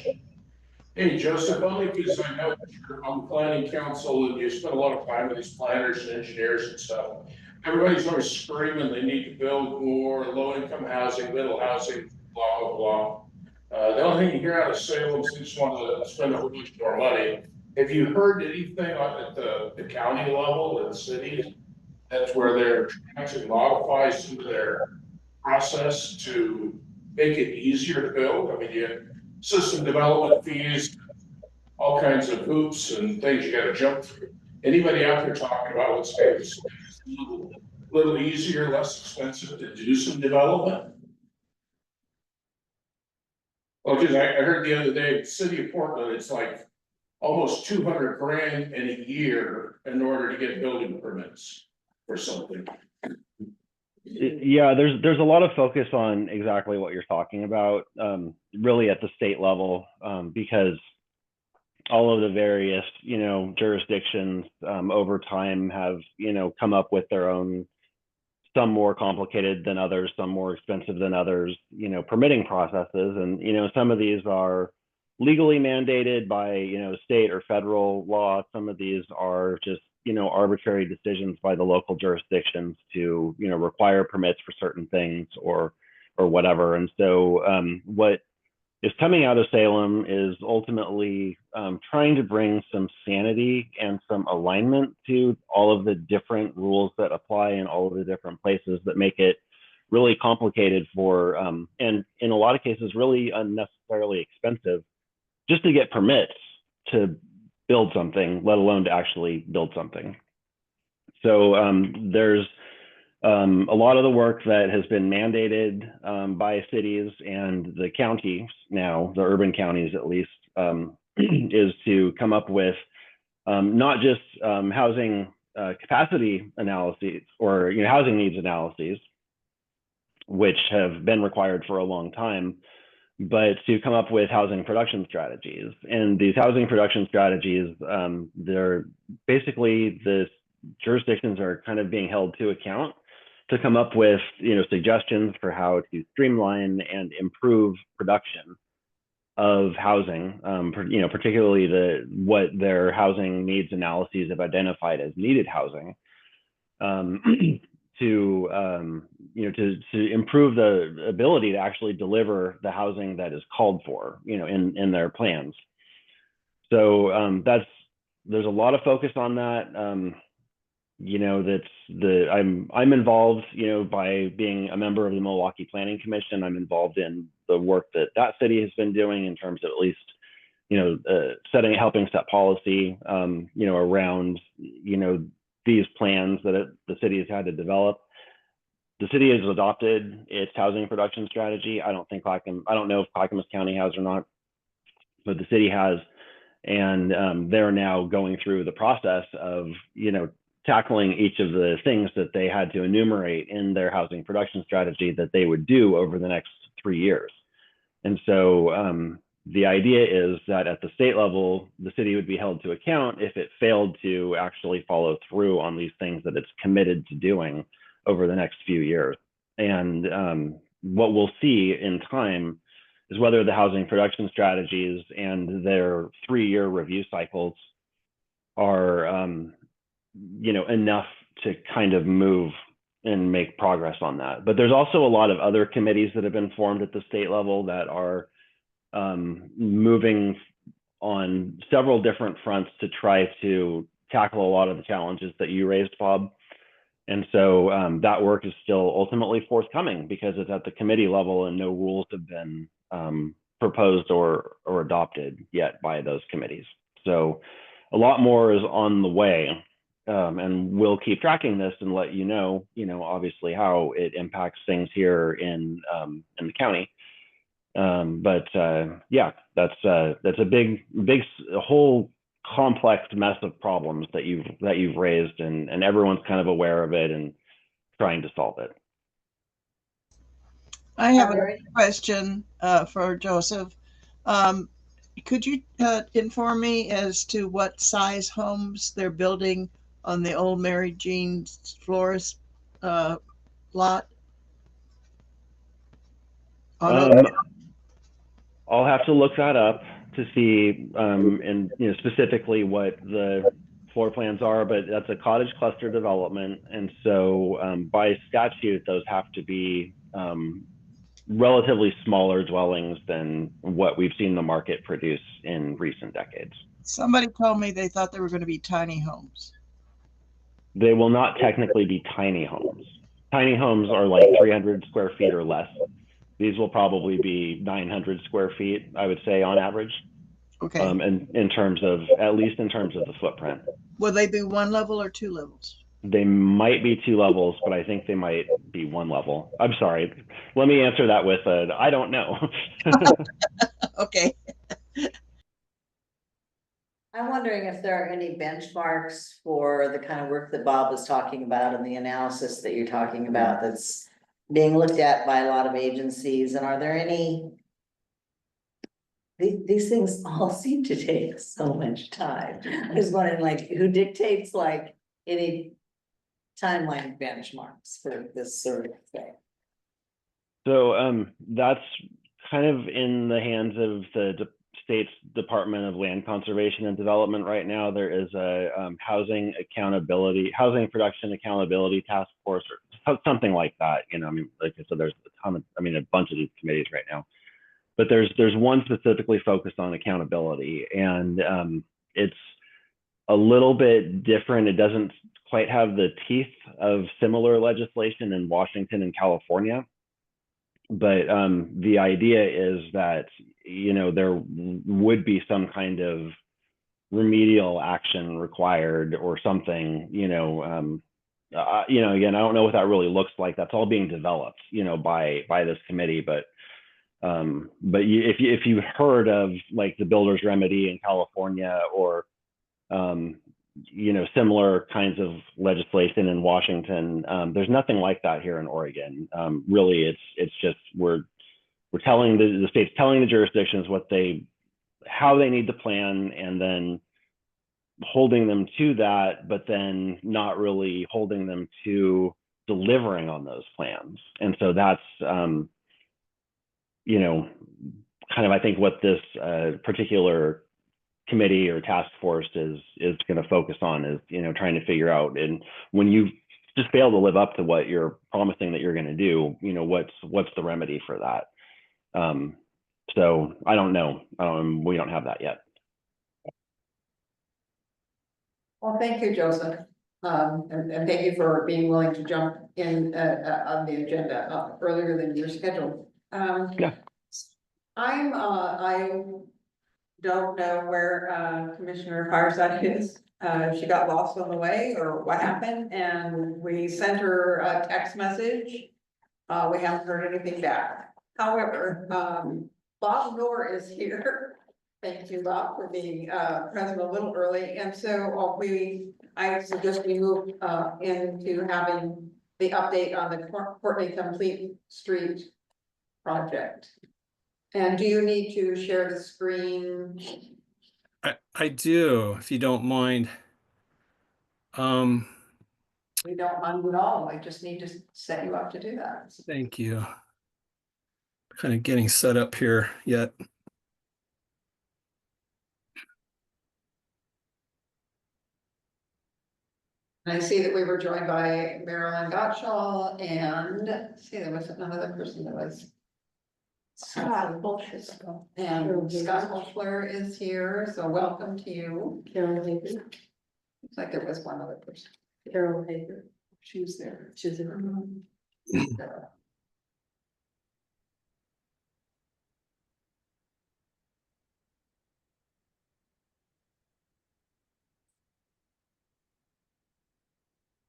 [SPEAKER 24] Hey, Joseph, only because I know that you're on the planning council and you spend a lot of time with these planners and engineers and stuff. Everybody's always screaming they need to build more low-income housing, middle housing, blah, blah, blah. The only thing you hear out of Salem is they just want to spend a whole bunch more money. Have you heard anything at the county level and cities? That's where they're trying to modify some of their process to make it easier to build. I mean, you have system development fees, all kinds of hoops and things you got to jump through. Anybody out there talking about what's maybe a little easier, less expensive to do some development? Well, because I heard the other day, city of Portland, it's like almost 200 grand in a year in order to get building permits for something.
[SPEAKER 3] Yeah, there's a lot of focus on exactly what you're talking about, really at the state level, because all of the various, jurisdictions over time have, come up with their own some more complicated than others, some more expensive than others, permitting processes. And, some of these are legally mandated by, state or federal law. Some of these are just, arbitrary decisions by the local jurisdictions to, require permits for certain things or whatever. And so what is coming out of Salem is ultimately trying to bring some sanity and some alignment to all of the different rules that apply in all of the different places that make it really complicated for, and in a lot of cases, really unnecessarily expensive just to get permits to build something, let alone to actually build something. So there's a lot of the work that has been mandated by cities and the counties now, the urban counties at least, is to come up with not just housing capacity analyses or housing needs analyses, which have been required for a long time, but to come up with housing production strategies. And these housing production strategies, they're basically the jurisdictions are kind of being held to account to come up with suggestions for how to streamline and improve production of housing, particularly what their housing needs analyses have identified as needed housing, to improve the ability to actually deliver the housing that is called for, in their plans. So there's a lot of focus on that. I'm involved, by being a member of the Milwaukee Planning Commission. I'm involved in the work that city has been doing in terms of at least, helping set policy, around, these plans that the city has had to develop. The city has adopted its housing production strategy. I don't know if Clackamas County has or not, but the city has, and they're now going through the process of, tackling each of the things that they had to enumerate in their housing production strategy that they would do over the next 3 years. And so the idea is that at the state level, the city would be held to account if it failed to actually follow through on these things that it's committed to doing over the next few years. And what we'll see in time is whether the housing production strategies and their 3-year review cycles are enough to kind of move and make progress on that. But there's also a lot of other committees that have been formed at the state level that are moving on several different fronts to try to tackle a lot of the challenges that you raised, Bob. And so that work is still ultimately forthcoming because it's at the committee level and no rules have been proposed or adopted yet by those committees. So a lot more is on the way. And we'll keep tracking this and let you know, obviously how it impacts things here in the county. Yeah, that's a big whole complex mess of problems that you've raised, and everyone's kind of aware of it and trying to solve it.
[SPEAKER 12] I have a question for Joseph. Could you inform me as to what size homes they're building on the old Mary Jean's Florist lot?
[SPEAKER 3] I'll have to look that up to see and specifically what the floor plans are, but that's a cottage cluster development, and so by statute those have to be relatively smaller dwellings than what we've seen the market produce in recent decades.
[SPEAKER 12] Somebody told me they thought they were going to be tiny homes.
[SPEAKER 3] They will not technically be tiny homes. Tiny homes are like 300 square feet or less. These will probably be 900 square feet, I would say, on average.
[SPEAKER 12] Okay.
[SPEAKER 3] And at least in terms of the footprint.
[SPEAKER 12] Will they be 1 level or 2 levels?
[SPEAKER 3] They might be 2 levels, but I think they might be 1 level. I'm sorry. Let me answer that with I don't know.
[SPEAKER 12] Okay.
[SPEAKER 4] I'm wondering if there are any benchmarks for the kind of work that Bob was talking about and the analysis that you're talking about that's being looked at by a lot of agencies, and are there any? These things all seem to take so much time. I was wondering, like, who dictates like any timeline benchmarks for this sort of thing?
[SPEAKER 3] So that's kind of in the hands of the state's Department of Land Conservation and Development right now. There is a housing production accountability task force or something like that. You know, I mean, like I said, there's a bunch of these committees right now, but there's one specifically focused on accountability, and it's a little bit different. It doesn't quite have the teeth of similar legislation in Washington and California. But the idea is that, you know, there would be some kind of remedial action required or something, again, I don't know what that really looks like. That's all being developed, you know, by this committee. But if you've heard of like the builder's remedy in California or, similar kinds of legislation in Washington, there's nothing like that here in Oregon. Really, it's just we're telling the state's telling the jurisdictions how they need to plan, and then holding them to that, but then not really holding them to delivering on those plans. And so that's kind of, I think, what this particular committee or task force is going to focus on is, trying to figure out, and when you just fail to live up to what you're promising that you're going to do, what's the remedy for that? So I don't know. We don't have that yet.
[SPEAKER 1] Well, thank you, Joseph. And thank you for being willing to jump in on the agenda earlier than your schedule.
[SPEAKER 3] Yeah.
[SPEAKER 1] I don't know where Commissioner Fireside is. She got lost on the way or what happened, and we sent her a text message. We haven't heard anything back. However, Bob Noor is here. Thank you, Bob, for being present a little early. And so I suggest we move into having the update on the Courtney Complete Street project. And do you need to share the screen?
[SPEAKER 7] I do, if you don't mind.
[SPEAKER 1] We don't mind at all. I just need to set you up to do that.
[SPEAKER 7] Thank you. Kind of getting set up here yet.
[SPEAKER 1] I see that we were joined by Marilyn Gottschall and there was another person that was. Scott Holschler. And Scott Holschler is here, so welcome to you.
[SPEAKER 22] Carol Hager.
[SPEAKER 1] Looks like there was one other person.
[SPEAKER 22] Carol Hager.
[SPEAKER 5] She was there.
[SPEAKER 22] She's in.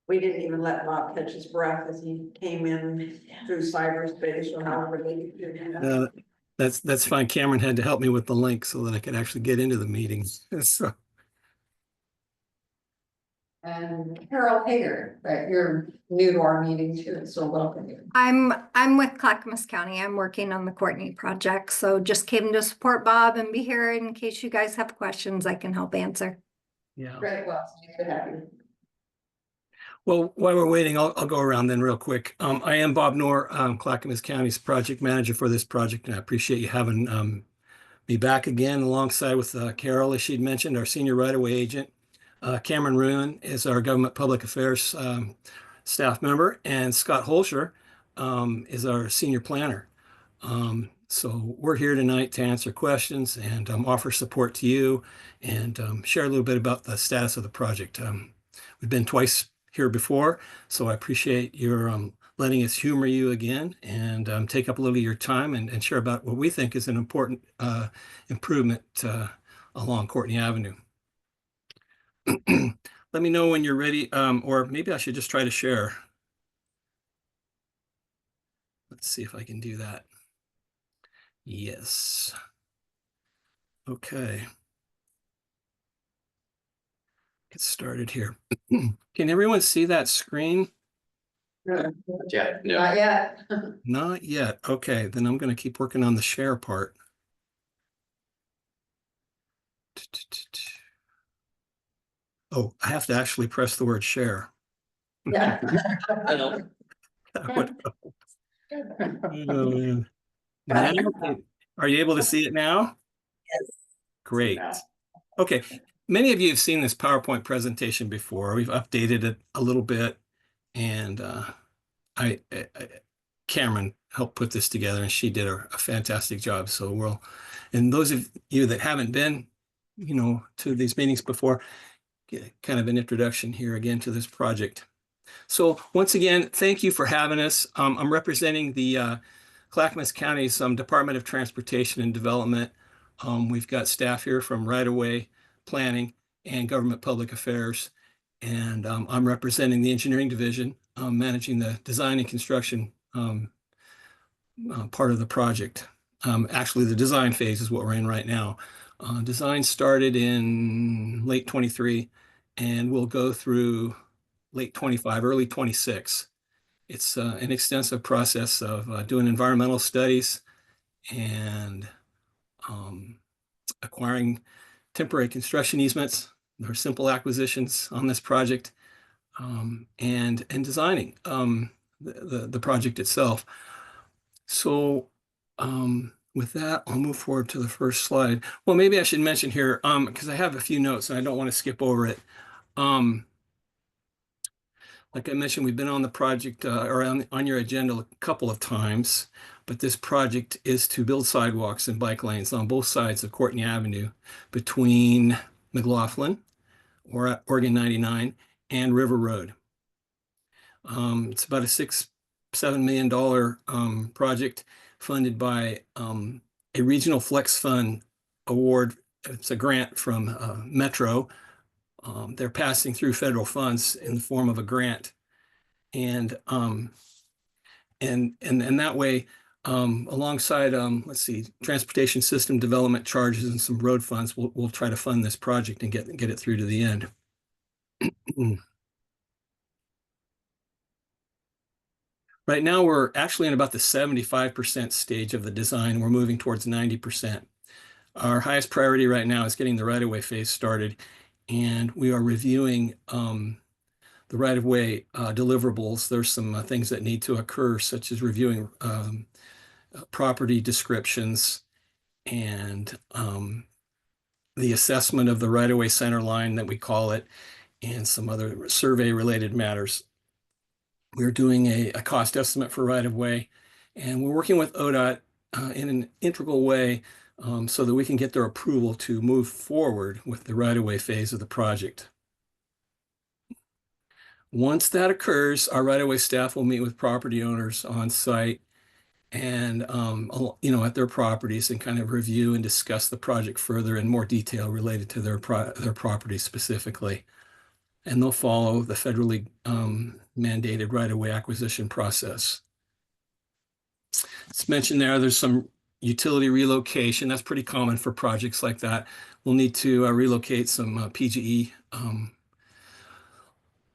[SPEAKER 1] We didn't even let Bob catch his breath as he came in through cyberspace or however they did that.
[SPEAKER 7] That's fine. Cameron had to help me with the link so that I could actually get into the meetings. So.
[SPEAKER 1] And Carol Hager, right, you're new to our meeting too, so welcome you.
[SPEAKER 8] I'm with Clackamas County. I'm working on the Courtney project, so just came to support Bob and be here in case you guys have questions I can help answer.
[SPEAKER 7] Yeah.
[SPEAKER 1] Great, well, it's nice to have you.
[SPEAKER 7] Well, while we're waiting, I'll go around then real quick. I am Bob Noor, Clackamas County's project manager for this project, and I appreciate you having me back again alongside with Carol, as she'd mentioned, our senior right-of-way agent. Cameron Ruin is our government public affairs staff member, and Scott Holscher is our senior planner. So we're here tonight to answer questions and offer support to you and share a little bit about the status of the project. We've been twice here before, so I appreciate your letting us humor you again and take up a little of your time and share about what we think is an important improvement along Courtney Avenue. Let me know when you're ready, or maybe I should just try to share. Let's see if I can do that. Yes. Okay. Get started here. Can everyone see that screen?
[SPEAKER 2] Yeah, no.
[SPEAKER 1] Not yet.
[SPEAKER 7] Not yet. Okay, then I'm going to keep working on the share part. Oh, I have to actually press the word share.
[SPEAKER 23] Yeah.
[SPEAKER 18] I know.
[SPEAKER 7] Oh, man. Now, are you able to see it now?
[SPEAKER 4] Yes.
[SPEAKER 7] Great. Okay. Many of you have seen this PowerPoint presentation before. We've updated it a little bit, and Cameron helped put this together, and she did a fantastic job. So and those of you that haven't been, to these meetings before, get kind of an introduction here again to this project. So once again, thank you for having us. I'm representing the Clackamas County's Department of Transportation and Development. We've got staff here from right-of-way planning and government public affairs. And I'm representing the engineering division, managing the design and construction part of the project. Actually, the design phase is what we're in right now. Design started in late 23 and will go through late 25, early 26. It's an extensive process of doing environmental studies and acquiring temporary construction easements. There are simple acquisitions on this project, and designing the project itself. So with that, I'll move forward to the first slide. Well, maybe I should mention here, because I have a few notes and I don't want to skip over it. Like I mentioned, we've been on the project or on your agenda a couple of times, but this project is to build sidewalks and bike lanes on both sides of Courtney Avenue between McLaughlin or Oregon 99 and River Road. It's about a $6-7 million project funded by a regional flex fund award. It's a grant from Metro. They're passing through federal funds in the form of a grant, and that way, alongside let's see, transportation system development charges and some road funds, we'll try to fund this project and get it through to the end. Right now, we're actually in about the 75% stage of the design. We're moving towards 90%. Our highest priority right now is getting the right-of-way phase started, and we are reviewing the right-of-way deliverables. There's some things that need to occur, such as reviewing property descriptions and the assessment of the right-of-way center line that we call it, and some other survey-related matters. We're doing a cost estimate for right-of-way, and we're working with ODOT in an integral way so that we can get their approval to move forward with the right-of-way phase of the project. Once that occurs, our right-of-way staff will meet with property owners on site and at their properties and kind of review and discuss the project further in more detail related to their property specifically. And they'll follow the federally mandated right-of-way acquisition process. It's mentioned there's some utility relocation. That's pretty common for projects like that. We'll need to relocate some PGE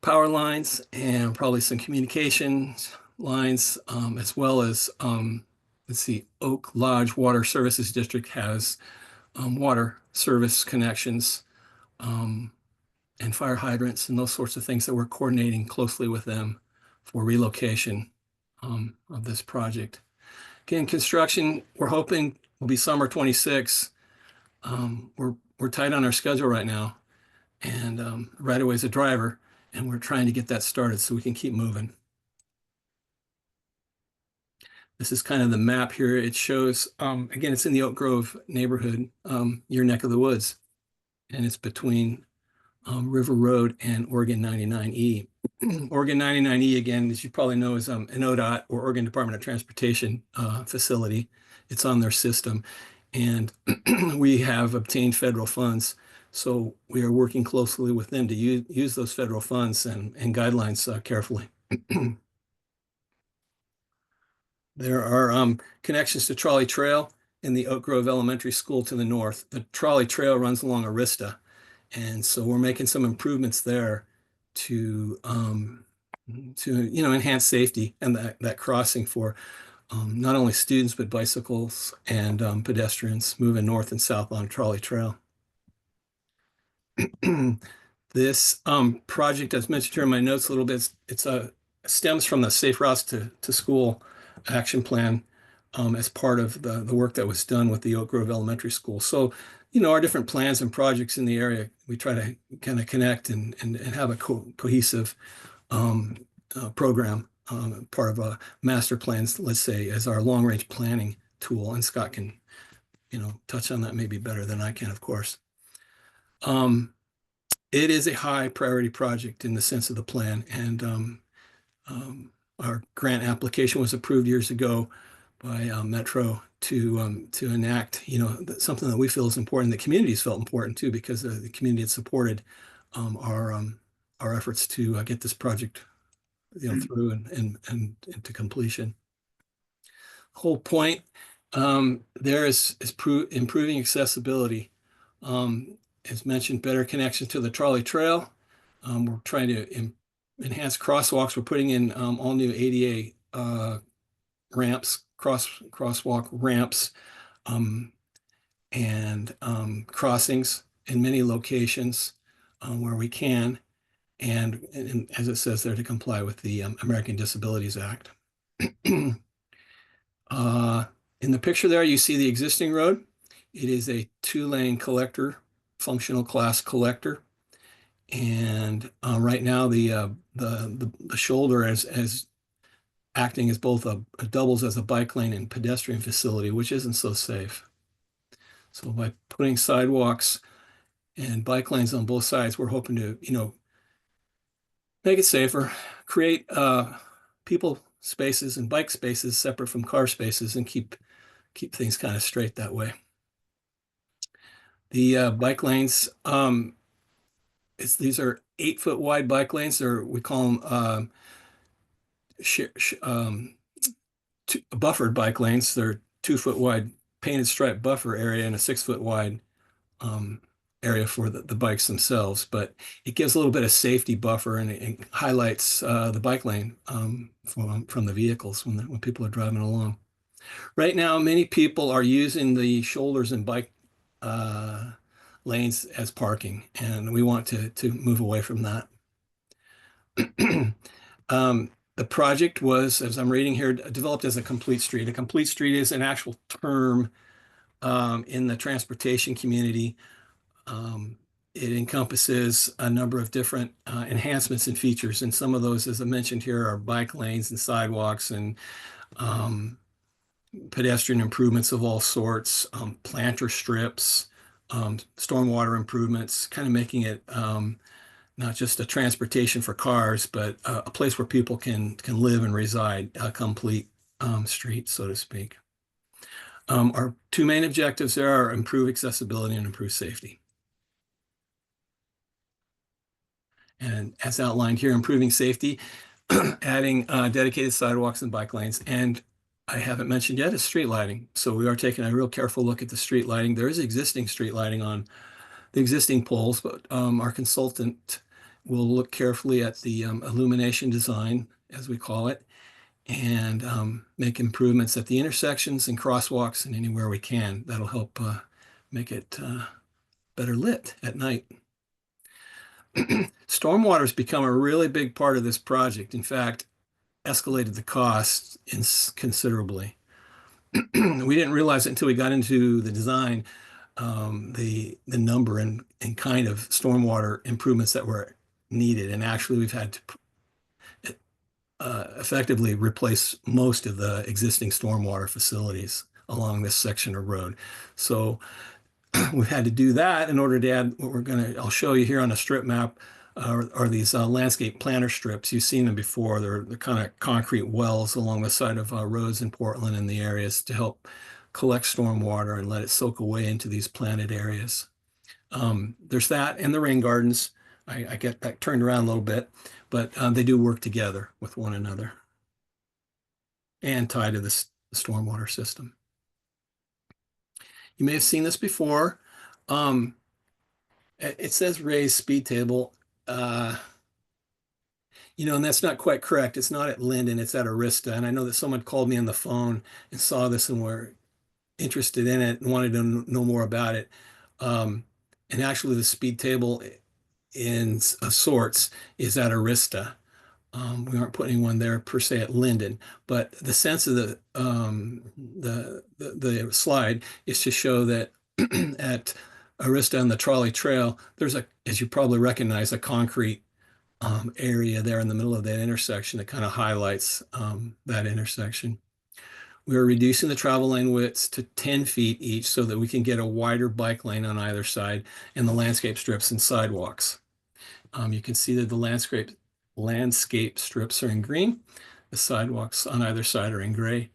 [SPEAKER 7] power lines and probably some communications lines, as well as, let's see, Oak Lodge Water Services District has water service connections and fire hydrants and those sorts of things that we're coordinating closely with them for relocation of this project. Again, construction, we're hoping will be summer 26. We're tight on our schedule right now, and right away is a driver, and we're trying to get that started so we can keep moving. This is kind of the map here. It shows, again, it's in the Oak Grove neighborhood, your neck of the woods, and it's between River Road and Oregon 99E. Oregon 99E, again, as you probably know, is an ODOT or Oregon Department of Transportation facility. It's on their system, and we have obtained federal funds. So we are working closely with them to use those federal funds and guidelines carefully. There are connections to Trolley Trail in the Oak Grove Elementary School to the north. The Trolley Trail runs along Arista, and so we're making some improvements there to enhance safety and that crossing for not only students but bicycles and pedestrians moving north and south on Trolley Trail. This project, as mentioned here in my notes a little bit, it's stems from the Safe Routes to School action plan as part of the work that was done with the Oak Grove Elementary School. So, our different plans and projects in the area, we try to kind of connect and have a cohesive program, part of a master plans, let's say, as our long range planning tool. And Scott can, touch on that maybe better than I can, of course. It is a high priority project in the sense of the plan, and our grant application was approved years ago by Metro to enact, something that we feel is important. The communities felt important too, because the community had supported our efforts to get this project, through and to completion. Whole point there is improving accessibility. As mentioned, better connection to the trolley trail. We're trying to enhance crosswalks. We're putting in all new ADA ramps, crosswalk ramps, and crossings in many locations where we can, and as it says there, to comply with the American Disabilities Act. In the picture there, you see the existing road. It is a 2-lane collector, functional class collector. And right now, the shoulder as acting as both a doubles as a bike lane and pedestrian facility, which isn't so safe. So by putting sidewalks and bike lanes on both sides, we're hoping to, make it safer, create people spaces and bike spaces separate from car spaces, and keep things kind of straight that way. The bike lanes, these are 8-foot wide bike lanes, or we call them buffered bike lanes. They're 2-foot wide painted stripe buffer area and a 6-foot wide area for the bikes themselves, but it gives a little bit of safety buffer, and it highlights the bike lane from the vehicles when people are driving along. Right now, many people are using the shoulders and bike lanes as parking, and we want to move away from that. The project was, as I'm reading here, developed as a complete street. A complete street is an actual term in the transportation community. It encompasses a number of different enhancements and features, and some of those, as I mentioned here, are bike lanes and sidewalks and pedestrian improvements of all sorts, planter strips, stormwater improvements, kind of making it not just a transportation for cars, but a place where people can live and reside, a complete street, so to speak. Our 2 main objectives there are improve accessibility and improve safety. And as outlined here, improving safety, adding dedicated sidewalks and bike lanes. And I haven't mentioned yet is street lighting. So we are taking a real careful look at the street lighting. There is existing street lighting on the existing poles, but our consultant will look carefully at the illumination design, as we call it, and make improvements at the intersections and crosswalks and anywhere we can. That'll help make it better lit at night. Stormwater has become a really big part of this project. In fact, escalated the cost considerably. We didn't realize it until we got into the design, the number and kind of stormwater improvements that were needed. And actually, we've had to effectively replace most of the existing stormwater facilities along this section of road. So we've had to do that in order to add what I'll show you here on a strip map, are these landscape planter strips. You've seen them before. They're kind of concrete wells along the side of roads in Portland and the areas to help collect stormwater and let it soak away into these planted areas. There's that and the rain gardens. I get that turned around a little bit, but they do work together with one another and tie to the stormwater system. You may have seen this before. It says raised speed table, and that's not quite correct. It's not at Linden, it's at Arista. And I know that someone called me on the phone and saw this and were interested in it and wanted to know more about it. And actually the speed table of sorts is at Arista. We aren't putting one there per se at Linden, but the sense of the slide is to show that at Arista and the Trolley Trail, there's as you probably recognize, a concrete area there in the middle of that intersection that kind of highlights that intersection. We are reducing the travel lane widths to 10 feet each so that we can get a wider bike lane on either side and the landscape strips and sidewalks. You can see that the landscape strips are in green. The sidewalks on either side are in gray.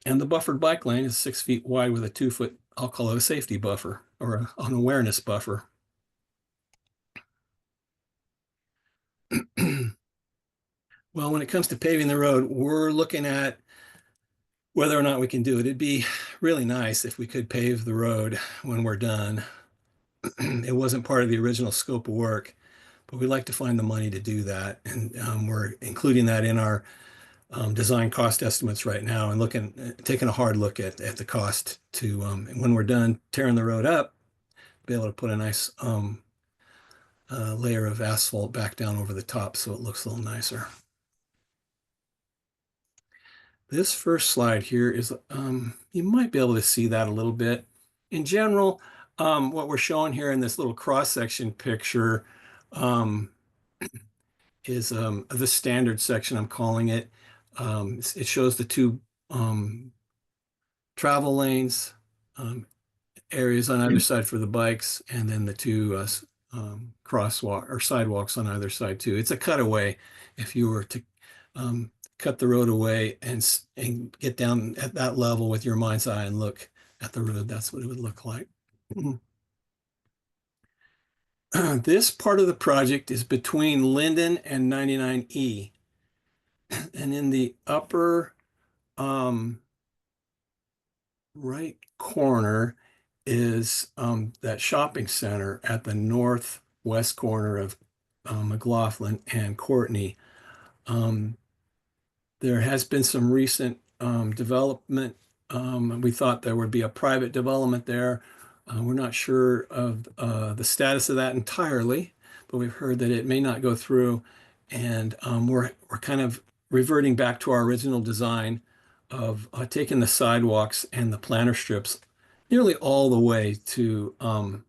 [SPEAKER 7] And the buffered bike lane is 6 feet wide with a 2-foot, I'll call it a safety buffer or an awareness buffer. Well, when it comes to paving the road, we're looking at whether or not we can do it. It'd be really nice if we could pave the road when we're done. It wasn't part of the original scope of work, but we'd like to find the money to do that. And we're including that in our design cost estimates right now and taking a hard look at the cost to, when we're done tearing the road up, be able to put a nice layer of asphalt back down over the top so it looks a little nicer. This first slide here is, you might be able to see that a little bit. In general, what we're showing here in this little cross-section picture is the standard section, I'm calling it. It shows the two travel lanes, areas on either side for the bikes, and then the two crosswalk or sidewalks on either side too. It's a cutaway. If you were to cut the road away and get down at that level with your mind's eye and look at the road, that's what it would look like. This part of the project is between Linden and 99E. And in the upper right corner is that shopping center at the northwest corner of McLaughlin and Courtney. There has been some recent development. We thought there would be a private development there. We're not sure of the status of that entirely, but we've heard that it may not go through. And we're kind of reverting back to our original design of taking the sidewalks and the planter strips nearly all the way to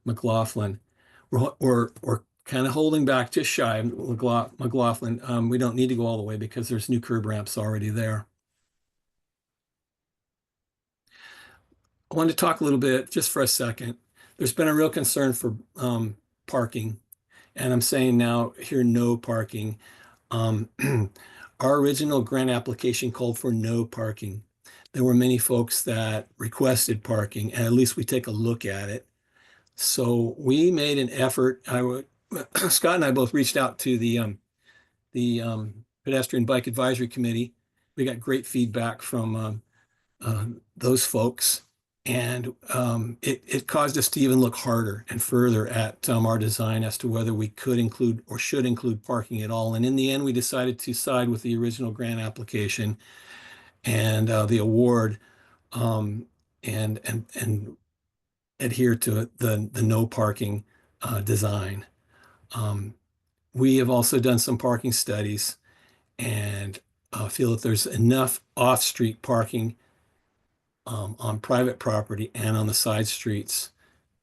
[SPEAKER 7] McLaughlin. We're kind of holding back just shy of McLaughlin. We don't need to go all the way because there's new curb ramps already there. I wanted to talk a little bit just for a second. There's been a real concern for parking, and I'm saying now here, no parking. Our original grant application called for no parking. There were many folks that requested parking, and at least we take a look at it. So we made an effort. Scott and I both reached out to the Pedestrian Bike Advisory Committee. We got great feedback from those folks, and it caused us to even look harder and further at our design as to whether we could include or should include parking at all. And in the end, we decided to side with the original grant application and the award, and adhere to the no parking design. We have also done some parking studies and feel that there's enough off-street parking on private property and on the side streets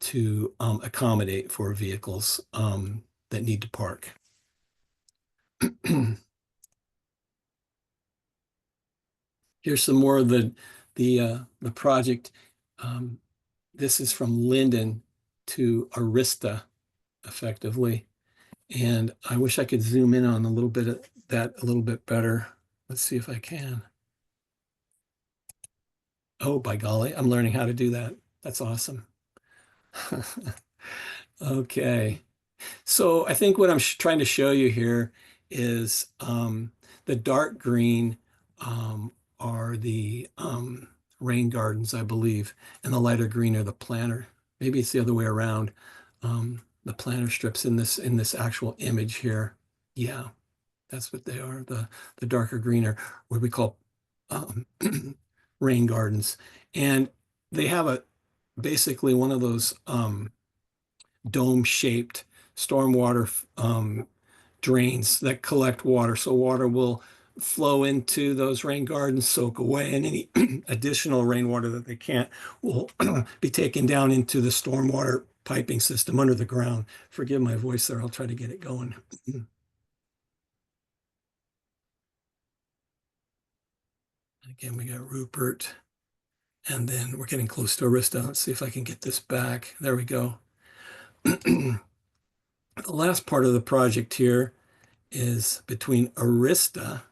[SPEAKER 7] to accommodate for vehicles that need to park. Here's some more of the project. This is from Linden to Arista, effectively. And I wish I could zoom in on a little bit of that a little bit better. Let's see if I can. Oh, by golly, I'm learning how to do that. That's awesome. Okay. So I think what I'm trying to show you here is the dark green are the rain gardens, I believe, and the lighter green are the planter. Maybe it's the other way around. The planter strips in this actual image here. Yeah, that's what they are. The darker green are what we call rain gardens, and they have basically one of those dome-shaped stormwater drains that collect water. So water will flow into those rain gardens, soak away, and any additional rainwater that they can't will be taken down into the stormwater piping system under the ground. Forgive my voice there. I'll try to get it going. Again, we got Rupert, and then we're getting close to Arista. Let's see if I can get this back. There we go. The last part of the project here is between Arista,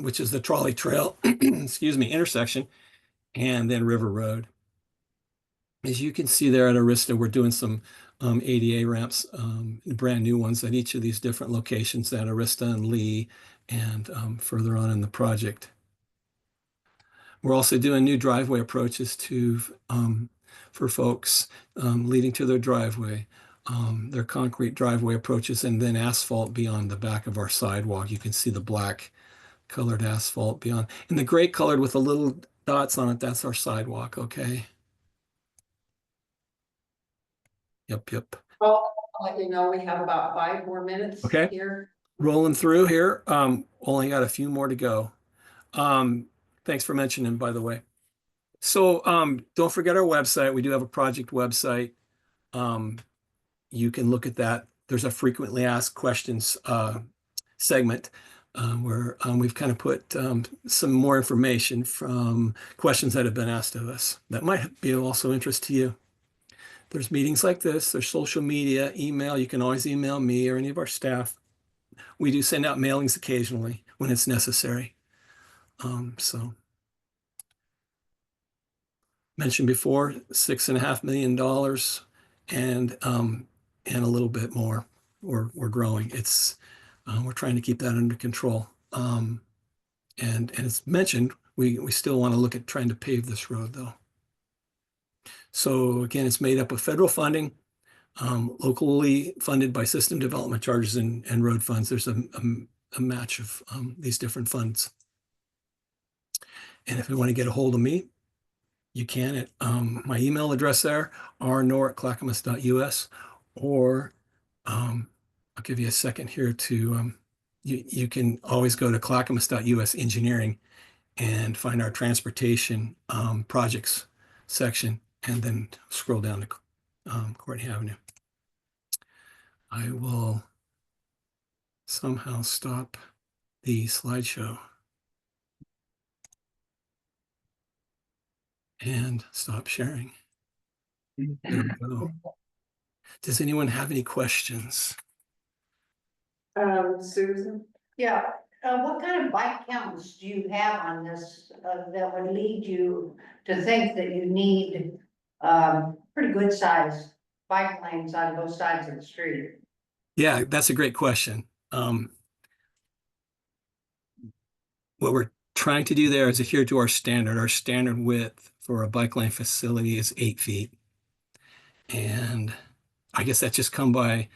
[SPEAKER 7] which is the trolley trail, excuse me, intersection, and then River Road. As you can see there at Arista, we're doing some ADA ramps, brand new ones at each of these different locations at Arista and Lee, and further on in the project. We're also doing new driveway approaches for folks leading to their driveway, their concrete driveway approaches, and then asphalt beyond the back of our sidewalk. You can see the black colored asphalt beyond, and the gray colored with the little dots on it, that's our sidewalk, okay? Yep.
[SPEAKER 1] I'll let you know, we have about 5 more minutes
[SPEAKER 7] Okay.
[SPEAKER 1] here.
[SPEAKER 7] Rolling through here. Only got a few more to go. Thanks for mentioning, by the way. So don't forget our website. We do have a project website. You can look at that. There's a frequently asked questions segment where we've kind of put some more information from questions that have been asked of us that might be also interest to you. There's meetings like this, there's social media, email. You can always email me or any of our staff. We do send out mailings occasionally when it's necessary. So mentioned before, $6.5 million and a little bit more. We're growing. It's we're trying to keep that under control. And it's mentioned, we still want to look at trying to pave this road though. So again, it's made up of federal funding, locally funded by system development charges and road funds. There's a match of these different funds. And if you want to get a hold of me, you can at my email address there, rnor@clackamas.us, or I'll give you a second here to, you can always go to clackamas.us engineering and find our transportation projects section, and then scroll down to Courtney Avenue. I will somehow stop the slideshow and stop sharing. There we go. Does anyone have any questions?
[SPEAKER 1] Susan?
[SPEAKER 23] Yeah, what kind of bike counts do you have on this, that would lead you to think that you need, pretty good size bike lanes on both sides of the street?
[SPEAKER 7] Yeah, that's a great question. What we're trying to do there is adhere to our standard. Our standard width for a bike lane facility is 8 feet. And I guess that's just come by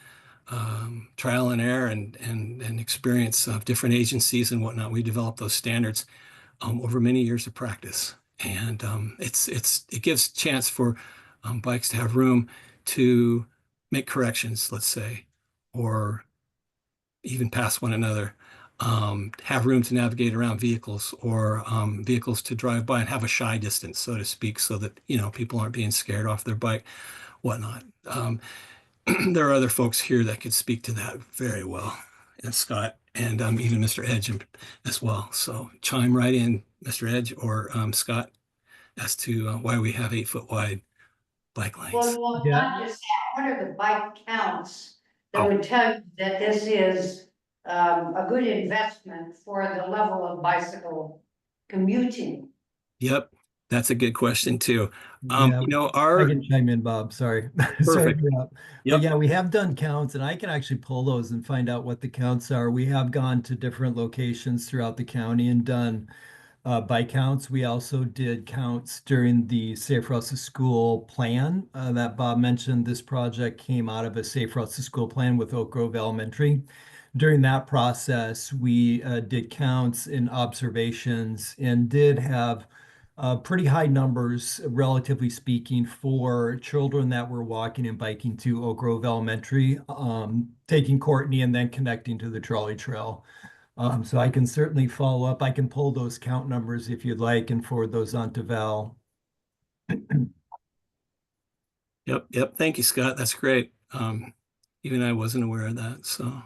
[SPEAKER 7] trial and error and experience of different agencies and whatnot. We developed those standards over many years of practice. And it gives chance for bikes to have room to make corrections, let's say, or even pass one another, have room to navigate around vehicles, or vehicles to drive by and have a shy distance, so to speak, so that, people aren't being scared off their bike, whatnot. There are other folks here that could speak to that very well, and Scott, and even Mr. Edge as well. So chime right in, Mr. Edge or Scott, as to why we have 8 foot wide bike lanes.
[SPEAKER 23] Well, not just that, what are the bike counts that would tell you that this is a good investment for the level of bicycle commuting?
[SPEAKER 7] Yep, that's a good question too.
[SPEAKER 9] I can chime in, Bob. Sorry. Sorry to interrupt.
[SPEAKER 7] Yep.
[SPEAKER 9] But yeah, we have done counts, and I can actually pull those and find out what the counts are. We have gone to different locations throughout the county and done bike counts. We also did counts during the Safe Routes to School plan that Bob mentioned. This project came out of a Safe Routes to School plan with Oak Grove Elementary. During that process, we did counts and observations and did have pretty high numbers, relatively speaking, for children that were walking and biking to Oak Grove Elementary, taking Courtney and then connecting to the trolley trail. So I can certainly follow up. I can pull those count numbers if you'd like and forward those on to Val. Yep. Thank you, Scott. That's great. Even I wasn't aware of that. So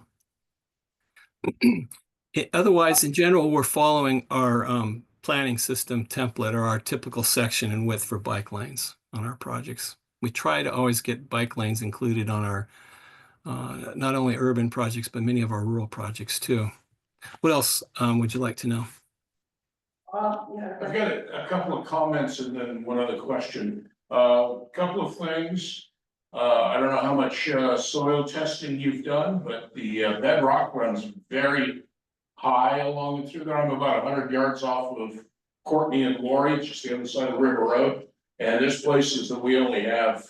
[SPEAKER 9] otherwise, in general, we're following our planning system template or our typical section and width for bike lanes on our projects. We try to always get bike lanes included on our not only urban projects, but many of our rural projects too. What else would you like to know?
[SPEAKER 24] I've got a couple of comments and then one other question. Couple of things. I don't know how much soil testing you've done, but the bedrock runs very high along and through there. I'm about 100 yards off of Courtney and Lori, just the other side of River Road. And there's places that we only have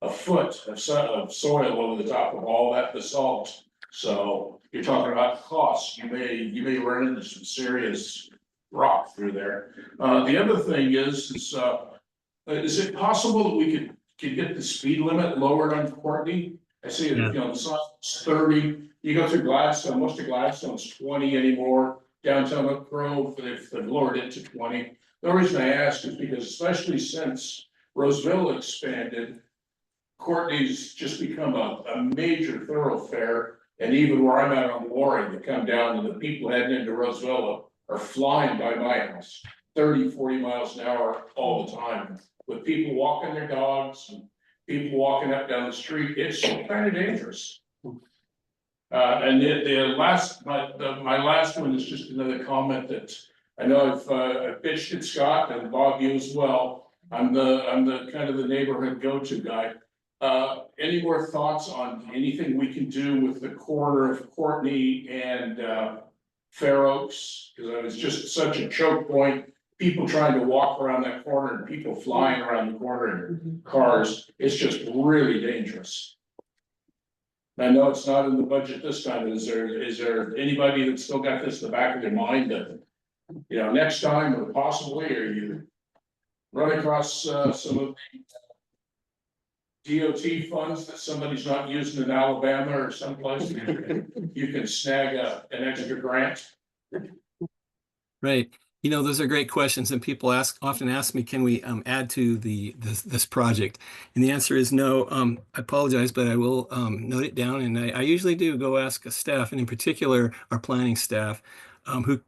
[SPEAKER 24] a foot of soil over the top of all that basalt. So you're talking about costs. You may run into some serious rock through there. The other thing is it possible that we could get the speed limit lowered on Courtney? I see it, the sign's 30. You go through Gladstone, most of Gladstone's 20 anymore. Downtown Oak Grove, they've lowered it to 20. The reason I ask is because especially since Roseville expanded, Courtney's just become a major thoroughfare. And even where I'm at on Lori, to come down and the people heading into Roseville are flying by my house, 30, 40 miles an hour all the time, with people walking their dogs and people walking up down the street. It's kind of dangerous. And my last one is just another comment that I know I've pitched at Scott and Bob, you as well. I'm the kind of the neighborhood go-to guy. Any more thoughts on anything we can do with the corner of Courtney and Fair Oaks? Because it was just such a choke point. People trying to walk around that corner and people flying around the corner in cars. It's just really dangerous. I know it's not in the budget this time. Is there anybody that's still got this in the back of their mind that, next time or possibly, or you run across some of the DOT funds that somebody's not using in Alabama or someplace, you can snag an extra grant?
[SPEAKER 7] Right. Those are great questions, and people often ask me, can we add to this project? And the answer is no. I apologize, but I will note it down, and I usually do go ask a staff, and in particular our planning staff, who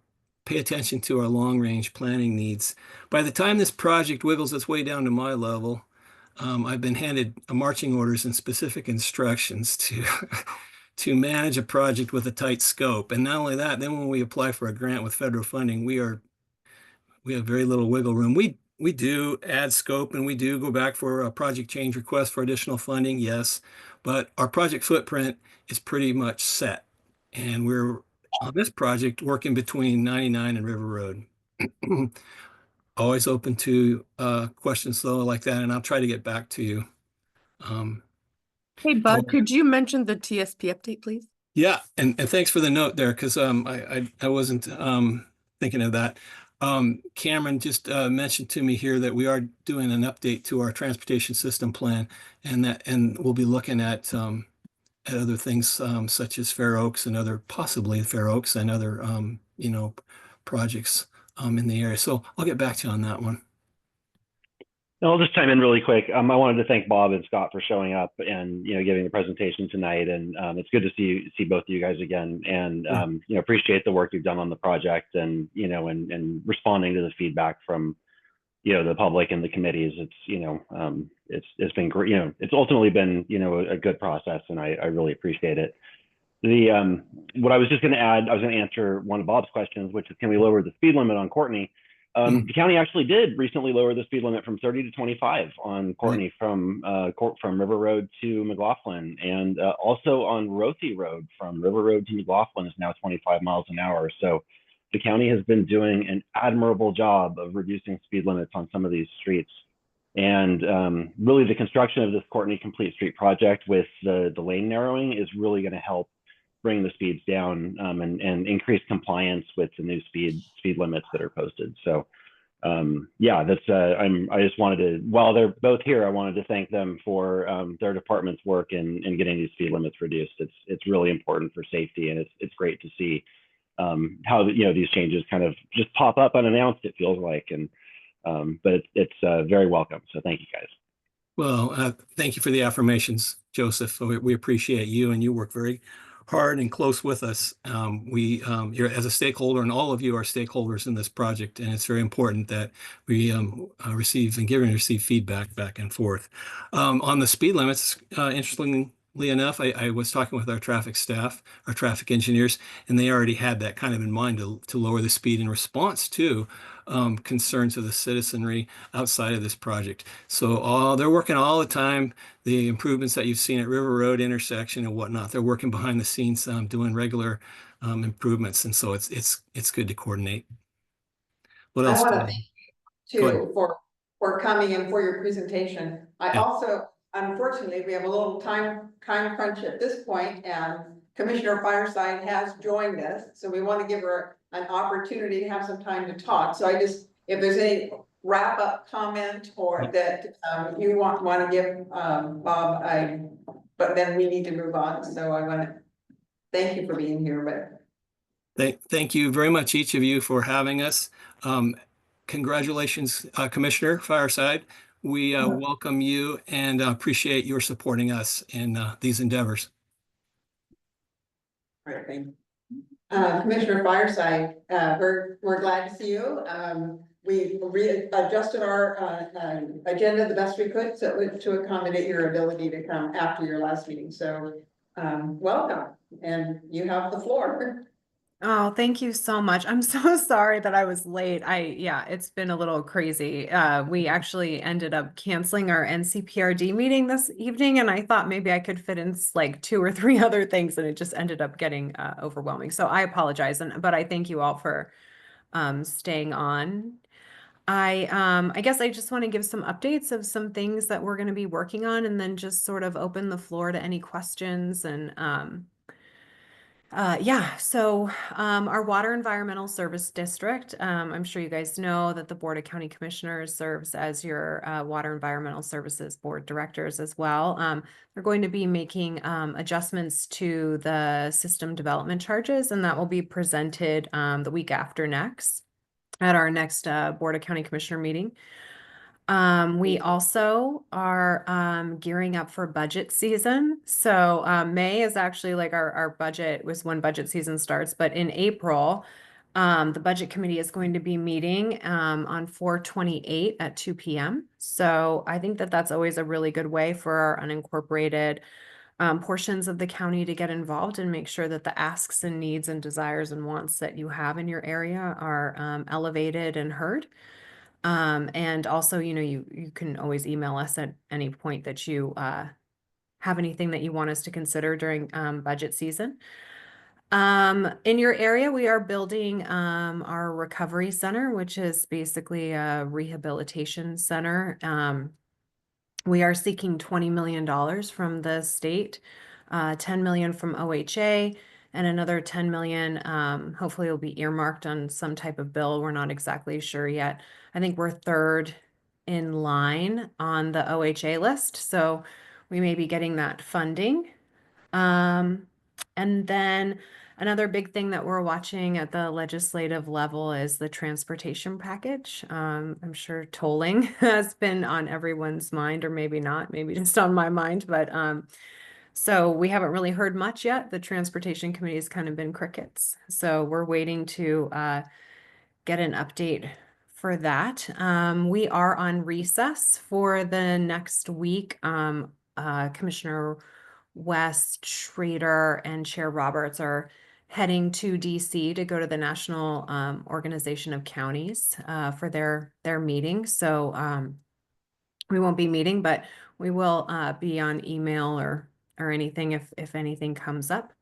[SPEAKER 7] pay attention to our long-range planning needs. By the time this project wiggles its way down to my level, I've been handed marching orders and specific instructions to to manage a project with a tight scope. And not only that, then when we apply for a grant with federal funding, we have very little wiggle room. We do add scope and we do go back for a project change request for additional funding, yes, but our project footprint is pretty much set. And we're on this project working between 99 and River Road. Always open to questions though like that, and I'll try to get back to you.
[SPEAKER 17] Hey, Bud, could you mention the TSP update, please?
[SPEAKER 7] Yeah, and thanks for the note there, because I wasn't thinking of that. Cameron just mentioned to me here that we are doing an update to our transportation system plan, and we'll be looking at other things such as Fair Oaks and possibly Fair Oaks and other projects in the area. So I'll get back to you on that one.
[SPEAKER 3] I'll just chime in really quick. I wanted to thank Bob and Scott for showing up and giving the presentation tonight. And it's good to see both of you guys again. And appreciate the work you've done on the project and and responding to the feedback from the public and the committees. It's been great. It's ultimately been a good process, and I really appreciate it. What I was just going to add, I was going to answer one of Bob's questions, which is, can we lower the speed limit on Courtney? The county actually did recently lower the speed limit from 30 to 25 on Courtney from River Road to McLaughlin, and also on Rothy Road from River Road to McLaughlin is now 25 miles an hour. So the county has been doing an admirable job of reducing speed limits on some of these streets. And really the construction of this Courtney Complete Street project with the lane narrowing is really going to help bring the speeds down and increase compliance with the new speed limits that are posted. So yeah, that's I just wanted to, while they're both here, I wanted to thank them for their department's work in getting these speed limits reduced. It's really important for safety, and it's great to see how these changes kind of just pop up unannounced. It feels like, and but it's very welcome. So thank you guys.
[SPEAKER 7] Well, thank you for the affirmations, Joseph. We appreciate you, and you work very hard and close with us. You're as a stakeholder, and all of you are stakeholders in this project, and it's very important that we receive and give and receive feedback back and forth. On the speed limits, interestingly enough, I was talking with our traffic staff, our traffic engineers, and they already had that kind of in mind to lower the speed in response to concerns of the citizenry outside of this project. So they're working all the time. The improvements that you've seen at River Road intersection and whatnot, they're working behind the scenes, doing regular improvements, and so it's good to coordinate. What else?
[SPEAKER 1] I want to thank you
[SPEAKER 7] Go ahead.
[SPEAKER 1] too for coming and for your presentation. I
[SPEAKER 7] Yeah.
[SPEAKER 1] also, unfortunately, we have a little time crunch at this point, and Commissioner Fireside has joined us, so we want to give her an opportunity to have some time to talk. So if there's any wrap up comment or that you want to give Bob, but then we need to move on. So I want to thank you for being here.
[SPEAKER 7] Thank you very much, each of you, for having us. Congratulations, Commissioner Fireside. We welcome you and appreciate your supporting us in these endeavors.
[SPEAKER 1] All right, thank you. Commissioner Fireside, we're glad to see you. We readjusted our agenda the best we could to accommodate your ability to come after your last meeting. So welcome, and you have the floor.
[SPEAKER 10] Oh, thank you so much. I'm so sorry that I was late. Yeah, it's been a little crazy. We actually ended up canceling our NCPRD meeting this evening, and I thought maybe I could fit in like 2 or 3 other things, and it just ended up getting overwhelming. So I apologize, but I thank you all for staying on. I guess I just want to give some updates of some things that we're going to be working on, and then just sort of open the floor to any questions. And yeah, so our Water Environmental Service District, I'm sure you guys know that the Board of County Commissioners serves as your Water Environmental Services Board Directors as well. They're going to be making adjustments to the system development charges, and that will be presented the week after next at our next Board of County Commissioner meeting. We also are gearing up for budget season. So May is actually like our budget was when budget season starts, but in April, the budget committee is going to be meeting on 4/28 at 2 p.m. So I think that that's always a really good way for our unincorporated portions of the county to get involved and make sure that the asks and needs and desires and wants that you have in your area are elevated and heard. And also, you can always email us at any point that you have anything that you want us to consider during budget season. In your area, we are building our recovery center, which is basically a rehabilitation center. We are seeking $20 million from the state, 10 million from OHA, and another 10 million hopefully will be earmarked on some type of bill. We're not exactly sure yet. I think we're 3rd in line on the OHA list, so we may be getting that funding. And then another big thing that we're watching at the legislative level is the transportation package. I'm sure tolling has been on everyone's mind, or maybe not, maybe just on my mind, but so we haven't really heard much yet. The transportation committee has kind of been crickets. So we're waiting to get an update for that. We are on recess for the next week. Commissioner West, Schrader, and Chair Roberts are heading to DC to go to the National Organization of Counties for their meeting. So we won't be meeting, but we will be on email or anything if anything comes up.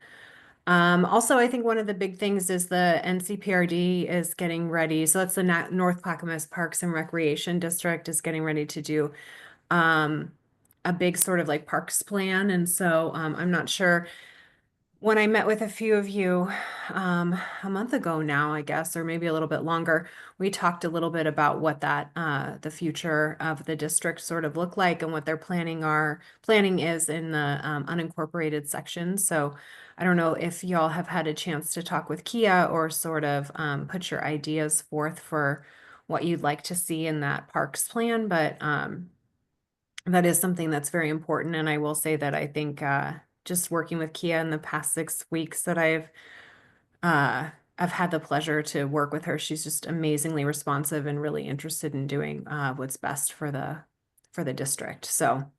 [SPEAKER 10] Also, I think one of the big things is the NCPRD is getting ready. So that's the North Clackamas Parks and Recreation District is getting ready to do a big sort of like parks plan. And so I'm not sure when I met with a few of you a month ago now, I guess, or maybe a little bit longer, we talked a little bit about what that the future of the district sort of look like and what their planning is in the unincorporated section. So I don't know if y'all have had a chance to talk with Kia or sort of put your ideas forth for what you'd like to see in that parks plan, but that is something that's very important. And I will say that I think just working with Kia in the past 6 weeks that I've had the pleasure to work with her. She's just amazingly responsive and really interested in doing what's best for the district. So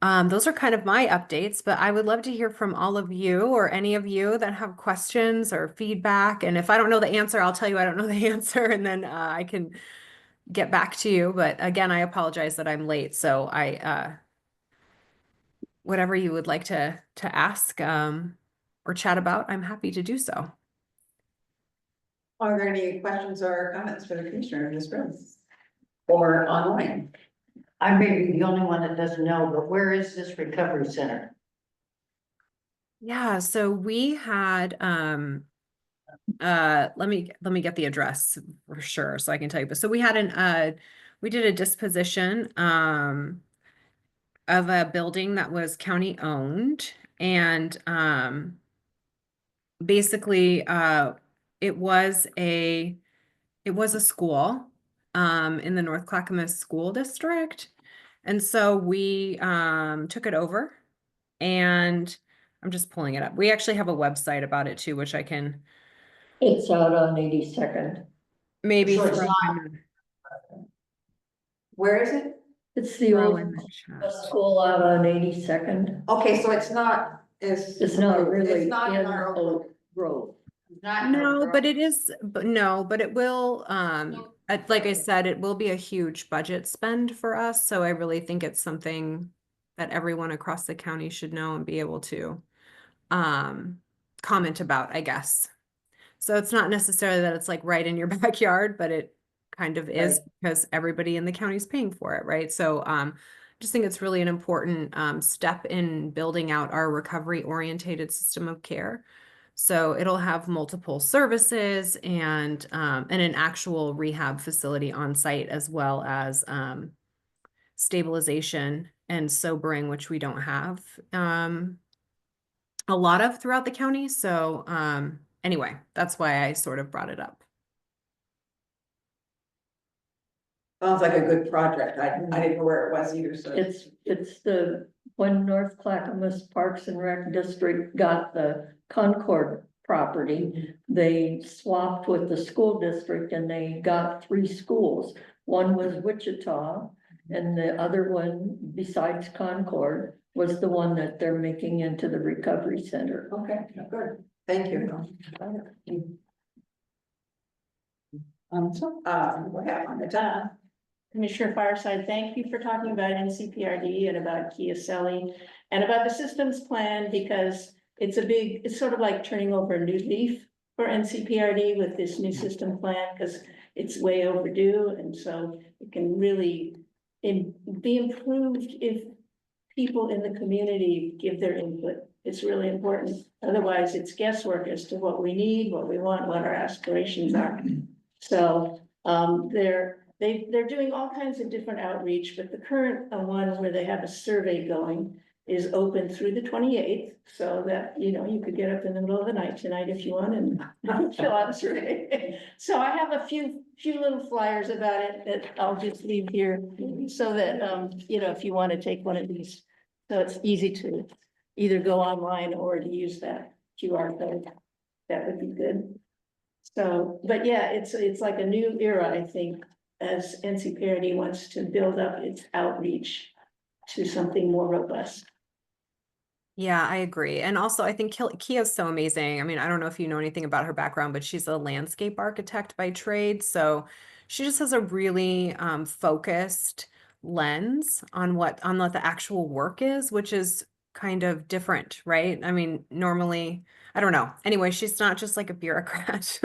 [SPEAKER 10] those are kind of my updates, but I would love to hear from all of you or any of you that have questions or feedback. And if I don't know the answer, I'll tell you I don't know the answer, and then I can get back to you. But again, I apologize that I'm late. So whatever you would like to ask or chat about, I'm happy to do so.
[SPEAKER 1] Are there any questions or comments for the commissioner in this room or online?
[SPEAKER 23] I may be the only one that doesn't know, but where is this recovery center?
[SPEAKER 10] Yeah, so we had let me get the address for sure so I can tell you. But so we had we did a disposition of a building that was county owned, and basically it was a school in the North Clackamas School District. And so we took it over, and I'm just pulling it up. We actually have a website about it too, which I can
[SPEAKER 21] It's out on 82nd.
[SPEAKER 10] maybe
[SPEAKER 23] So it's
[SPEAKER 10] throw
[SPEAKER 23] not-
[SPEAKER 10] in
[SPEAKER 1] Where is it?
[SPEAKER 21] It's the
[SPEAKER 10] throw
[SPEAKER 21] old
[SPEAKER 10] in the chat.
[SPEAKER 21] school out on 82nd.
[SPEAKER 1] Okay, so it's not,
[SPEAKER 21] It's not really
[SPEAKER 1] It's not in
[SPEAKER 21] in
[SPEAKER 1] our
[SPEAKER 21] Oak Grove.
[SPEAKER 23] Not
[SPEAKER 10] No, but it is, but no, but it will, like I said, it will be a huge budget spend for us. So I really think it's something that everyone across the county should know and be able to comment about, I guess. So it's not necessarily that it's like right in your backyard, but it kind of is because everybody in the county is paying for it, right? So just think it's really an important step in building out our recovery orientated system of care. So it'll have multiple services and an actual rehab facility on site, as well as stabilization and sobering, which we don't have a lot of throughout the county. So anyway, that's why I sort of brought it up.
[SPEAKER 1] Sounds like a good project. I didn't know where it was either, so.
[SPEAKER 21] It's the, when North Clackamas Parks and Rec District got the Concord property, they swapped with the school district and they got 3 schools. One was Wichita, and the other one, besides Concord, was the one that they're making into the recovery center.
[SPEAKER 1] Okay, good. Thank you. What happened to Donna?
[SPEAKER 20] Commissioner Fireside, thank you for talking about NCPRD and about Kia Selly and about the systems plan, because it's sort of like turning over a new leaf for NCPRD with this new system plan, because it's way overdue. And so it can really be improved if people in the community give their input. It's really important. Otherwise, it's guesswork as to what we need, what we want, what our aspirations are. So they're doing all kinds of different outreach, but the current one where they have a survey going is open through the 28th, so that, you know, you could get up in the middle of the night tonight if you want and fill out a survey. So I have a few little flyers about it that I'll just leave here, so that, you know, if you want to take one of these, so it's easy to either go online or to use that QR code, that would be good. So, but yeah, it's like a new era, I think, as NCPRD wants to build up its outreach to something more robust.
[SPEAKER 10] Yeah, I agree. And also, I think Kia's so amazing. I mean, I don't know if you know anything about her background, but she's a landscape architect by trade. So she just has a really focused lens on what the actual work is, which is kind of different, right? I mean, normally, I don't know. Anyway, she's not just like a bureaucrat.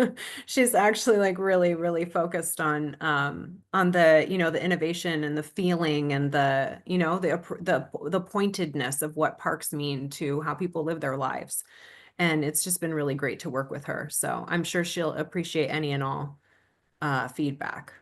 [SPEAKER 10] She's actually like really, really focused on the, you know, the innovation and the feeling and the, you know, the pointedness of what parks mean to how people live their lives. And it's just been really great to work with her. So I'm sure she'll appreciate any and all feedback.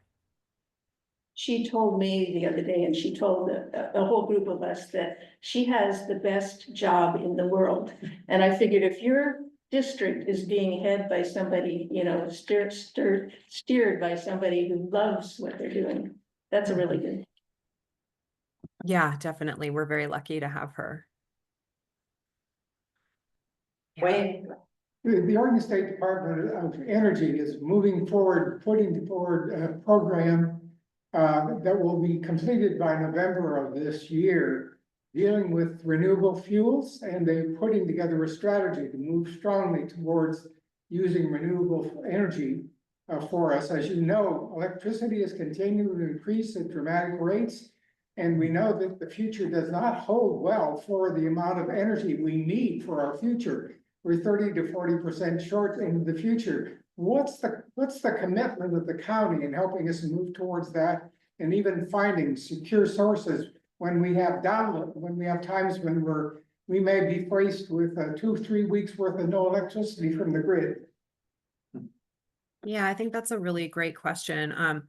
[SPEAKER 20] She told me the other day, and she told a whole group of us that she has the best job in the world. And I figured if your district is being head by somebody, you know, steered by somebody who loves what they're doing, that's a really good.
[SPEAKER 10] Yeah, definitely. We're very lucky to have her.
[SPEAKER 1] Wayne,
[SPEAKER 6] The Oregon State Department of Energy is moving forward, putting forward a program that will be completed by November of this year, dealing with renewable fuels, and they're putting together a strategy to move strongly towards using renewable energy for us. As you know, electricity is continuing to increase at dramatic rates, and we know that the future does not hold well for the amount of energy we need for our future. We're 30 to 40% short in the future. What's the commitment of the county in helping us move towards that, and even finding secure sources when we have times when we may be faced with 2-3 weeks worth of no electricity from the grid?
[SPEAKER 10] Yeah, I think that's a really great question. I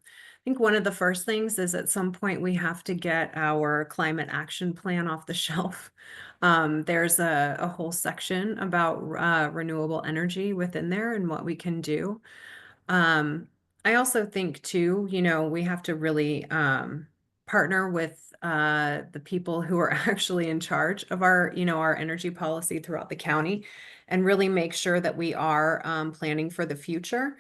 [SPEAKER 10] think one of the first things is at some point we have to get our climate action plan off the shelf. There's a whole section about renewable energy within there and what we can do. I also think too, you know, we have to really partner with the people who are actually in charge of our, you know, our energy policy throughout the county, and really make sure that we are planning for the future.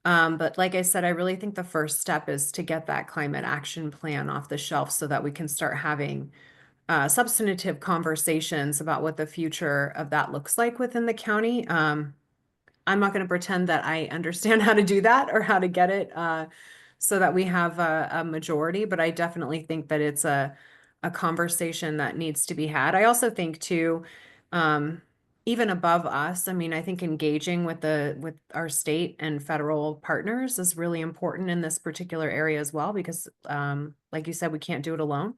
[SPEAKER 10] But like I said, I really think the first step is to get that climate action plan off the shelf so that we can start having substantive conversations about what the future of that looks like within the county. I'm not going to pretend that I understand how to do that or how to get it so that we have a majority, but I definitely think that it's a conversation that needs to be had. I also think too, even above us, I mean, I think engaging with our state and federal partners is really important in this particular area as well, because like you said, we can't do it alone.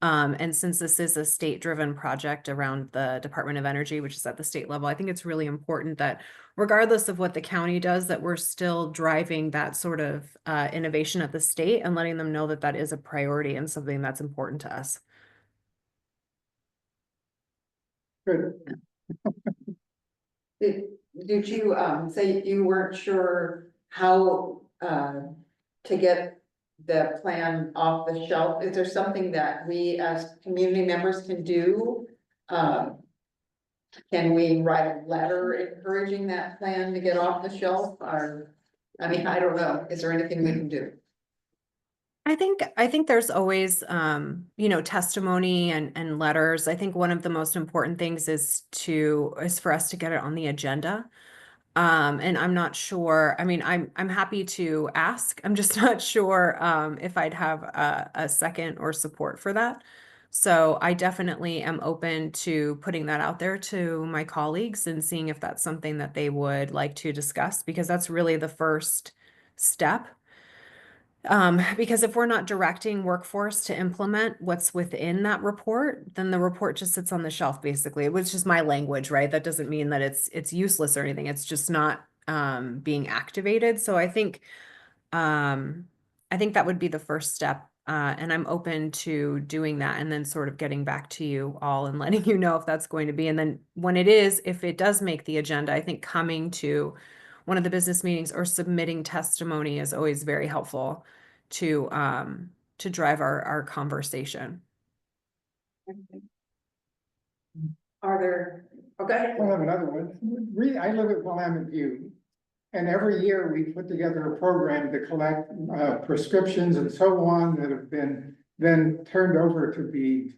[SPEAKER 10] And since this is a state-driven project around the Department of Energy, which is at the state level, I think it's really important that regardless of what the county does, that we're still driving that sort of innovation at the state and letting them know that that is a priority and something that's important to us.
[SPEAKER 6] Good.
[SPEAKER 1] Did you say you weren't sure how to get the plan off the shelf? Is there something that we as community members can do? Can we write a letter encouraging that plan to get off the shelf? Or, I mean, I don't know. Is there anything we can do?
[SPEAKER 10] I think there's always you know, testimony and letters. I think one of the most important things is for us to get it on the agenda. And I'm not sure, I mean, I'm happy to ask. I'm just not sure if I'd have a second or support for that. So I definitely am open to putting that out there to my colleagues and seeing if that's something that they would like to discuss, because that's really the first step. Because if we're not directing workforce to implement what's within that report, then the report just sits on the shelf, basically, which is my language, right? That doesn't mean that it's useless or anything. It's just not being activated. So I think that would be the first step. And I'm open to doing that and then sort of getting back to you all and letting you know if that's going to be. And then when it is, if it does make the agenda, I think coming to one of the business meetings or submitting testimony is always very helpful to drive our conversation.
[SPEAKER 1] Are there, okay.
[SPEAKER 6] I have another one. I live at Willamette View, and every year we put together a program to collect prescriptions and so on that have been then turned over to be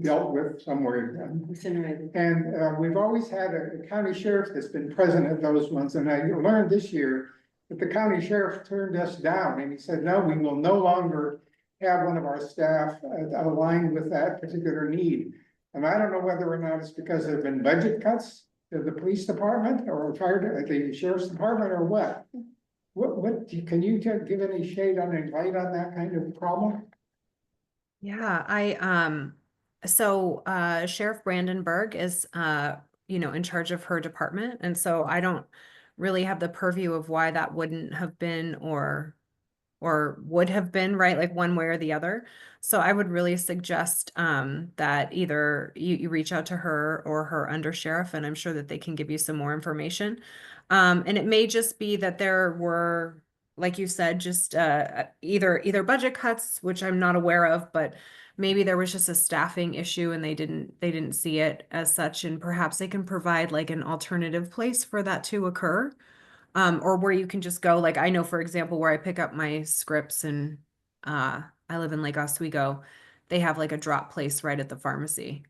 [SPEAKER 6] dealt with somewhere.
[SPEAKER 22] Incinerated.
[SPEAKER 6] And we've always had a county sheriff that's been present at those ones, and I learned this year that the county sheriff turned us down, and he said, no, we will no longer have one of our staff aligned with that particular need. And I don't know whether or not it's because there have been budget cuts to the police department or the sheriff's department or what. What can you give any shade on any light on that kind of problem?
[SPEAKER 10] Yeah, so Sheriff Brandenburg is you know, in charge of her department. And so I don't really have the purview of why that wouldn't have been or would have been, right? Like one way or the other. So I would really suggest that either you reach out to her or her undersheriff, and I'm sure that they can give you some more information. And it may just be that there were, like you said, just either budget cuts, which I'm not aware of, but maybe there was just a staffing issue and they didn't see it as such, and perhaps they can provide like an alternative place for that to occur. Or where you can just go, like I know, for example, where I pick up my scripts and I live in Lake Oswego, they have like a drop place right at the pharmacy.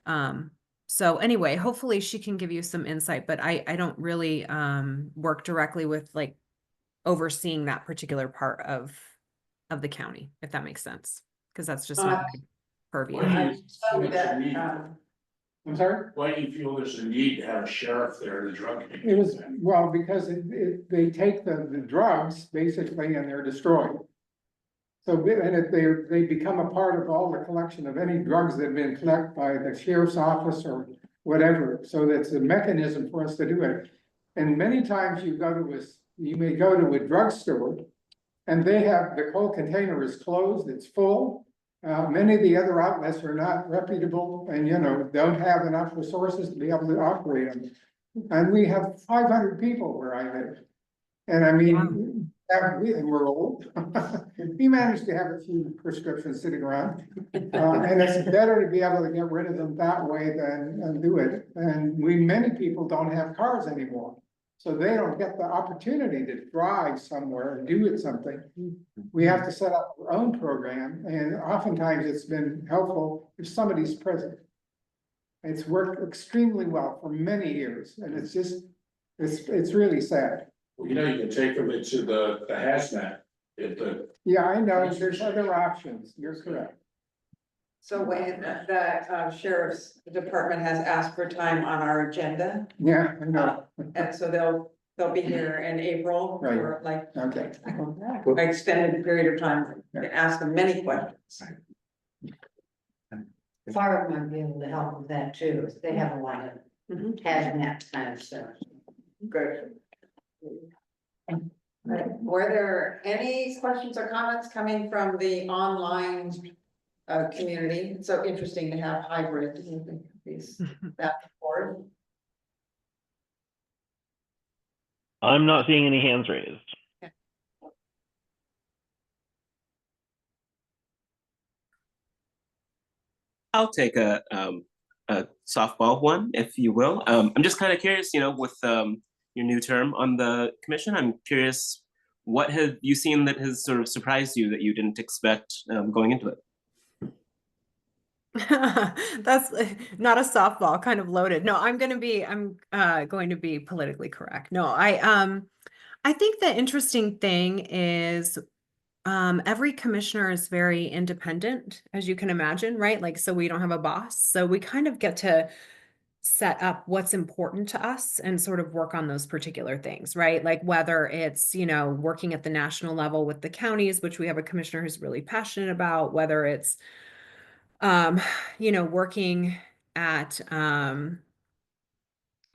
[SPEAKER 10] Um, so anyway, hopefully she can give you some insight, but I don't really work directly with like overseeing that particular part of the county, if that makes sense, because that's just not my purview.
[SPEAKER 6] I'm sorry?
[SPEAKER 24] Why do you feel there's a need to have a sheriff there in the drug?
[SPEAKER 6] It was, well, because they take the drugs basically and they're destroyed. So, and if they become a part of all the collection of any drugs that have been collected by the sheriff's office or whatever. So that's a mechanism for us to do it. And many times you may go to a drugstore and they have, the whole container is closed, it's full. Many of the other outlets are not reputable and, you know, don't have enough resources to be able to operate them. And we have 500 people where I live. And I mean, and we're old. We managed to have a few prescriptions sitting around. And it's better to be able to get rid of them that way than do it. And many people don't have cars anymore. So they don't get the opportunity to drive somewhere and do something. We have to set up our own program, and oftentimes it's been helpful if somebody's present. It's worked extremely well for many years, and it's just, it's really sad.
[SPEAKER 24] Well, you know, you can take them into the hazmat at the.
[SPEAKER 6] Yeah, I know, there's other options, you're correct.
[SPEAKER 1] So when the sheriff's department has asked for time on our agenda.
[SPEAKER 6] Yeah, I know.
[SPEAKER 1] And so they'll be here in April for like.
[SPEAKER 6] Okay.
[SPEAKER 1] An extended period of time to ask them many questions.
[SPEAKER 23] Fire might be able to help with that too, if they have a lot of hazmat kind of stuff.
[SPEAKER 1] Good. Were there any questions or comments coming from the online community? It's so interesting to have hybrid these back and forth.
[SPEAKER 3] I'm not seeing any hands raised.
[SPEAKER 11] I'll take a softball one, if you will. I'm just kind of curious, you know, with your new term on the commission, I'm curious, what have you seen that has sort of surprised you that you didn't expect going into it?
[SPEAKER 10] That's not a softball, kind of loaded. No, I'm going to be politically correct. No, I think the interesting thing is every commissioner is very independent, as you can imagine, right? Like, so we don't have a boss. So we kind of get to set up what's important to us and sort of work on those particular things, right? Like whether it's, you know, working at the national level with the counties, which we have a commissioner who's really passionate about, whether it's, you know, working at, I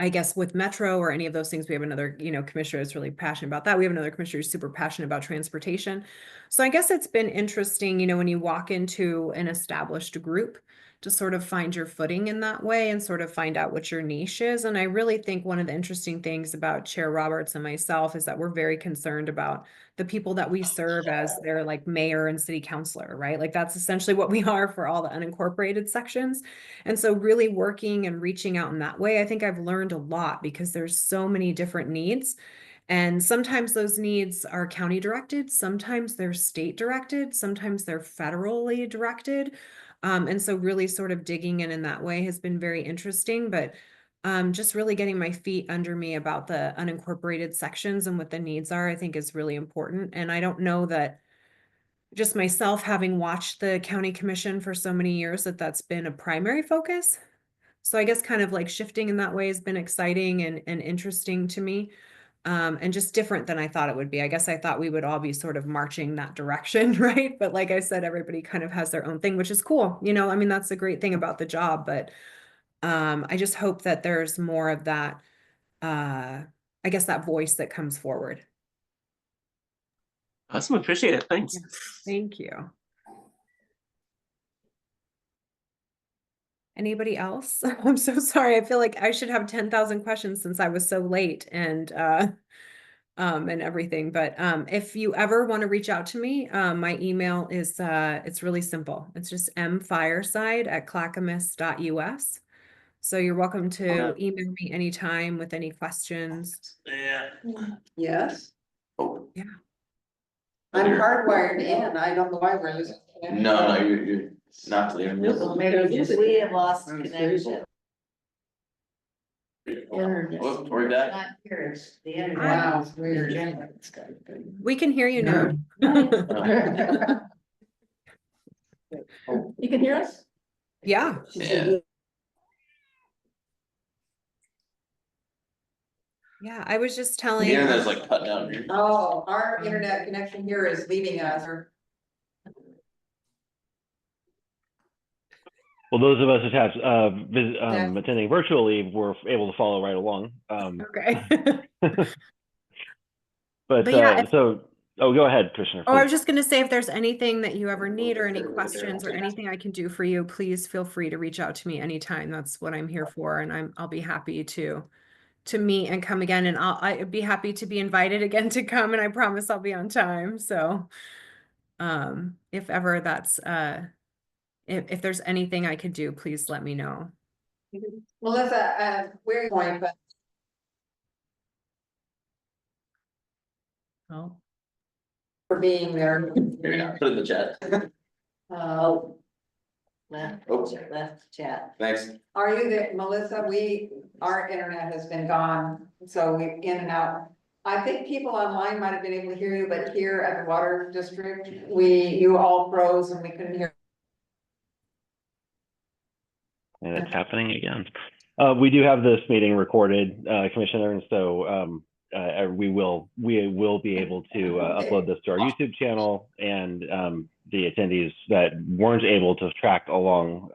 [SPEAKER 10] guess with Metro or any of those things, we have another, you know, commissioner that's really passionate about that. We have another commissioner who's super passionate about transportation. So I guess it's been interesting, you know, when you walk into an established group to sort of find your footing in that way and sort of find out what your niche is. And I really think one of the interesting things about Chair Roberts and myself is that we're very concerned about the people that we serve as their like mayor and city councilor, right? Like that's essentially what we are for all the unincorporated sections. And so really working and reaching out in that way, I think I've learned a lot because there's so many different needs. And sometimes those needs are county directed, sometimes they're state directed, sometimes they're federally directed. And so really sort of digging in that way has been very interesting, but just really getting my feet under me about the unincorporated sections and what the needs are, I think is really important. And I don't know that just myself having watched the county commission for so many years that's been a primary focus. So I guess kind of like shifting in that way has been exciting and interesting to me. And just different than I thought it would be. I guess I thought we would all be sort of marching that direction, right? But like I said, everybody kind of has their own thing, which is cool. You know, I mean, that's the great thing about the job, but I just hope that there's more of that, I guess that voice that comes forward.
[SPEAKER 11] Awesome, appreciate it, thanks.
[SPEAKER 10] Thank you. Anybody else? I'm so sorry. I feel like I should have 10,000 questions since I was so late and everything. But if you ever want to reach out to me, my email is it's really simple. It's just mfireside@clackamas.us. So you're welcome to email me anytime with any questions.
[SPEAKER 18] Yeah.
[SPEAKER 1] Yes,
[SPEAKER 10] Yeah.
[SPEAKER 1] I'm hardwired in. I don't know why we're losing.
[SPEAKER 18] No, you're not clear.
[SPEAKER 4] We have lost connection.
[SPEAKER 18] Oh, we're back.
[SPEAKER 23] Not here, it's the internet.
[SPEAKER 1] Wow,
[SPEAKER 23] It's
[SPEAKER 1] weird.
[SPEAKER 23] general.
[SPEAKER 10] We can hear you now.
[SPEAKER 20] You can hear us?
[SPEAKER 10] Yeah.
[SPEAKER 18] Yeah.
[SPEAKER 10] Yeah, I was just
[SPEAKER 18] The
[SPEAKER 10] telling.
[SPEAKER 18] internet's like cut down here.
[SPEAKER 1] Oh, our internet connection here is leaving us.
[SPEAKER 3] Well, those of us that have attending virtually were able to follow right along.
[SPEAKER 10] Okay.
[SPEAKER 3] But
[SPEAKER 10] yeah,
[SPEAKER 3] so, oh, go ahead, Commissioner.
[SPEAKER 10] Oh, I
[SPEAKER 3] Please.
[SPEAKER 10] was just going to say, if there's anything that you ever need or any questions or anything I can do for you, please feel free to reach out to me anytime. That's what I'm here for, and I'll be happy to meet and come again, and I'd be happy to be invited again to come, and I promise I'll be on time. So, if ever that's if there's anything I could do, please let me know.
[SPEAKER 1] Melissa, we're going, but
[SPEAKER 10] Oh.
[SPEAKER 1] for being there.
[SPEAKER 18] Maybe not, put it in the chat.
[SPEAKER 4] Left chat.
[SPEAKER 18] Thanks.
[SPEAKER 1] Are you there, Melissa? Our internet has been gone, so we in and out. I think people online might have been able to hear you, but here at the water district, you all froze and we couldn't hear.
[SPEAKER 3] And it's happening again. We do have this meeting recorded, Commissioner, and so we will be able to upload this to our YouTube channel, and the attendees that weren't able to track along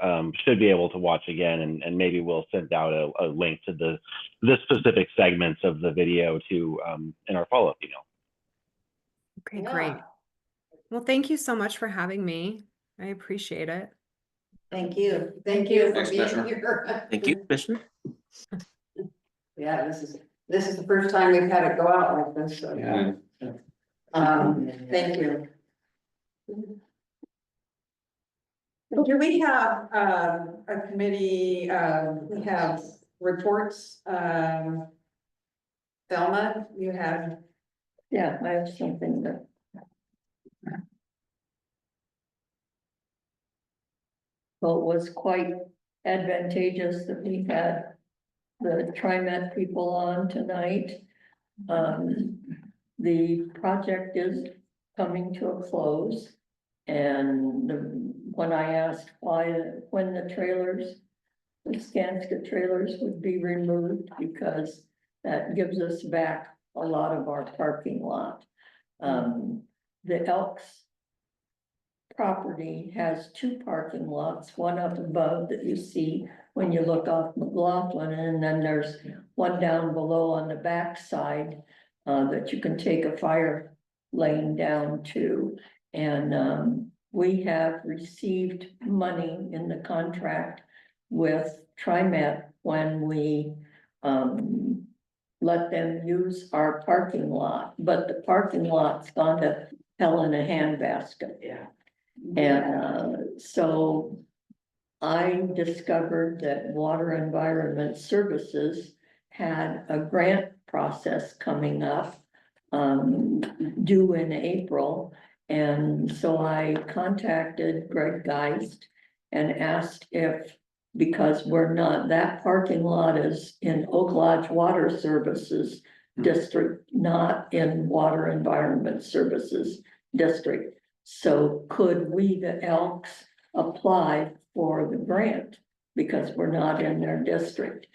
[SPEAKER 3] should be able to watch again, and maybe we'll send out a link to the specific segments of the video to in our follow-up email.
[SPEAKER 10] Okay, great. Well, thank you so much for having me. I appreciate it.
[SPEAKER 4] Thank you.
[SPEAKER 1] Thank you for
[SPEAKER 18] Thanks,
[SPEAKER 1] being
[SPEAKER 18] Commissioner.
[SPEAKER 1] here.
[SPEAKER 11] Thank you, Commissioner.
[SPEAKER 1] Yeah, this is the first time we've had it go out like this, so.
[SPEAKER 2] Yeah.
[SPEAKER 1] Thank you. Do we have a committee, we have reports, Thelma, you have?
[SPEAKER 21] Yeah, I have something that. Well, it was quite advantageous that we had the TriMet people on tonight. The project is coming to a close. And when I asked when the Skanska trailers would be removed, because that gives us back a lot of our parking lot. The Elks property has two parking lots, one up above that you see when you look off McLaughlin, and then there's one down below on the back side that you can take a fire lane down to. And we have received money in the contract with TriMet when we let them use our parking lot, but the parking lot's gone to hell in a handbasket.
[SPEAKER 4] Yeah.
[SPEAKER 21] And so I discovered that Water Environment Services had a grant process coming up due in April. And so I contacted Greg Geist and asked if, because that parking lot is in Oak Lodge Water Services District, not in Water Environment Services District. So could we, the Elks, apply for the grant because we're not in their district?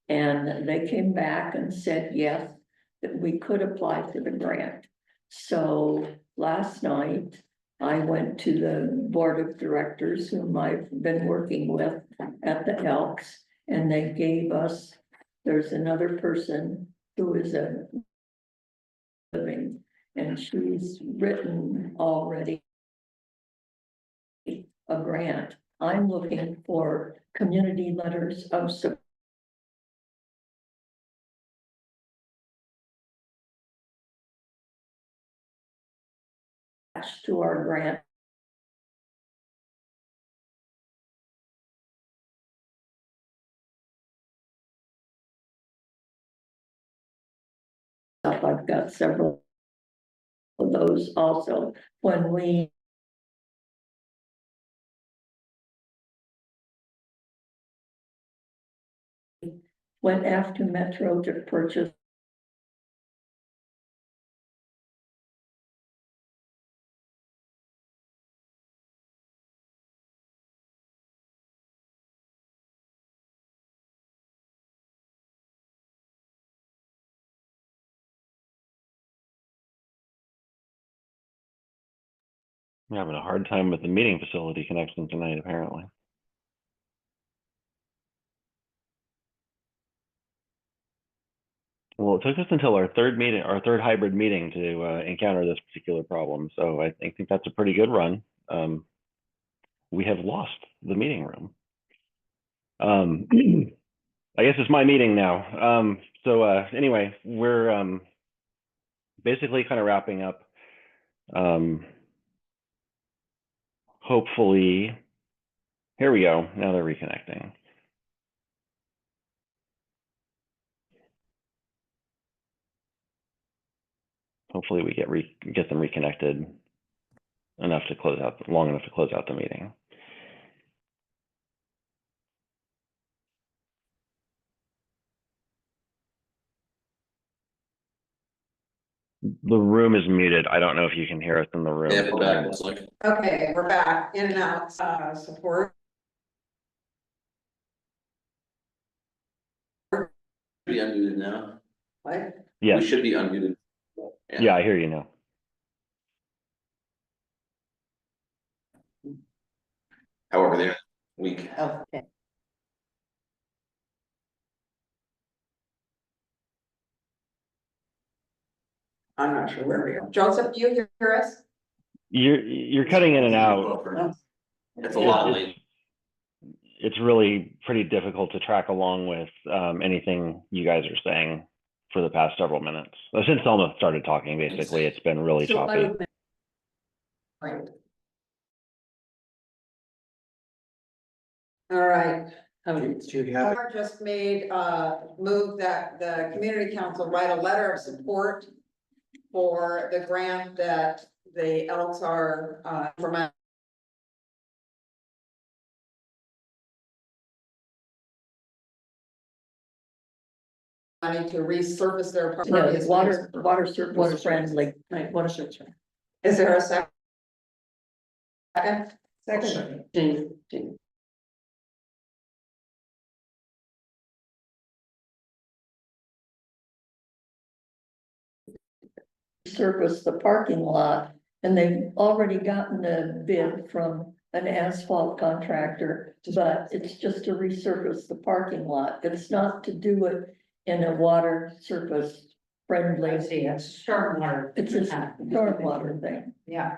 [SPEAKER 21] And they came back and said, yes, that we could apply for the grant. So last night I went to the board of directors whom I've been working with at the Elks, And they gave us, there's another person who is a living, and she's written already a grant. I'm looking for community letters of support to our grant. I've got several of those also. When we went after Metro to purchase
[SPEAKER 3] I'm having a hard time with the meeting facility connection tonight, apparently. Well, it took us until our third hybrid meeting to encounter this particular problem. So I think that's a pretty good run. We have lost the meeting room. I guess it's my meeting now. Anyway, we're basically kind of wrapping up. Hopefully, here we go. Now they're reconnecting. Hopefully we get them reconnected enough to close out, long enough to close out the meeting. The room is muted. I don't know if you can hear us in the room.
[SPEAKER 18] Yeah, we're back, looks like.
[SPEAKER 1] Okay, we're back in and out, support.
[SPEAKER 18] Be unmuted now.
[SPEAKER 1] What?
[SPEAKER 3] Yeah.
[SPEAKER 18] We should be unmuted.
[SPEAKER 3] Yeah, I hear you now.
[SPEAKER 18] However, they're weak.
[SPEAKER 4] Okay.
[SPEAKER 1] I'm not sure where we are. Joseph, you hear us?
[SPEAKER 3] You're cutting in and out.
[SPEAKER 18] It's a lot late.
[SPEAKER 3] It's really pretty difficult to track along with anything you guys are saying for the past several minutes. Since Selma started talking, basically, it's been really choppy.
[SPEAKER 1] Right. All right. I just made move that the community council write a letter of support for the grant that the Elks are for money to resurface their property.
[SPEAKER 21] water surface friendly, right, water surface.
[SPEAKER 1] Is there a second?
[SPEAKER 21] Second. Surface the parking lot, and they've already gotten a bid from an asphalt contractor, but it's just to resurface the parking lot. It's not to do it in a water surface friendly.
[SPEAKER 1] It's stormwater.
[SPEAKER 21] It's a stormwater thing.
[SPEAKER 1] Yeah.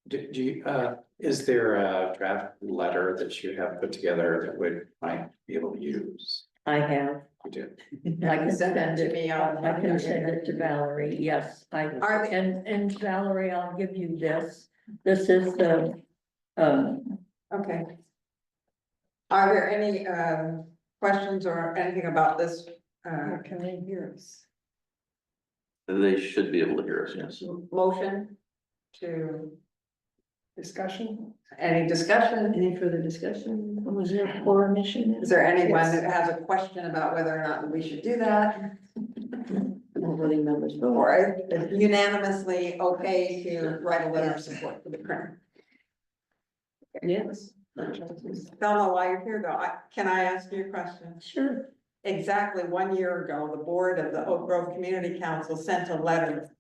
[SPEAKER 2] Do you, is there a draft letter that you have put together that might be able to use?
[SPEAKER 21] I have.
[SPEAKER 2] You do.
[SPEAKER 21] I can
[SPEAKER 1] Send it
[SPEAKER 21] send
[SPEAKER 1] to
[SPEAKER 21] it,
[SPEAKER 1] me
[SPEAKER 21] I can send it to Valerie, yes,
[SPEAKER 1] Are they-
[SPEAKER 21] and Valerie, I'll give you this. This is the,
[SPEAKER 1] Okay. Are there any questions or anything about this?
[SPEAKER 5] Can they hear us?
[SPEAKER 18] They should be able to hear us, yes.
[SPEAKER 1] Motion to
[SPEAKER 5] Discussion?
[SPEAKER 1] any discussion?
[SPEAKER 21] any further discussion? Was there for mission?
[SPEAKER 1] Is there anyone
[SPEAKER 5] Yes.
[SPEAKER 1] that has a question about whether or not we should do that?
[SPEAKER 21] Voting members.
[SPEAKER 1] Or unanimously okay to write a letter of support for the grant?
[SPEAKER 21] Yes.
[SPEAKER 1] Thelma, while you're here though, can I ask you a question?
[SPEAKER 21] Sure.
[SPEAKER 1] Exactly 1 year ago, the board of the Oak Grove Community Council sent a letter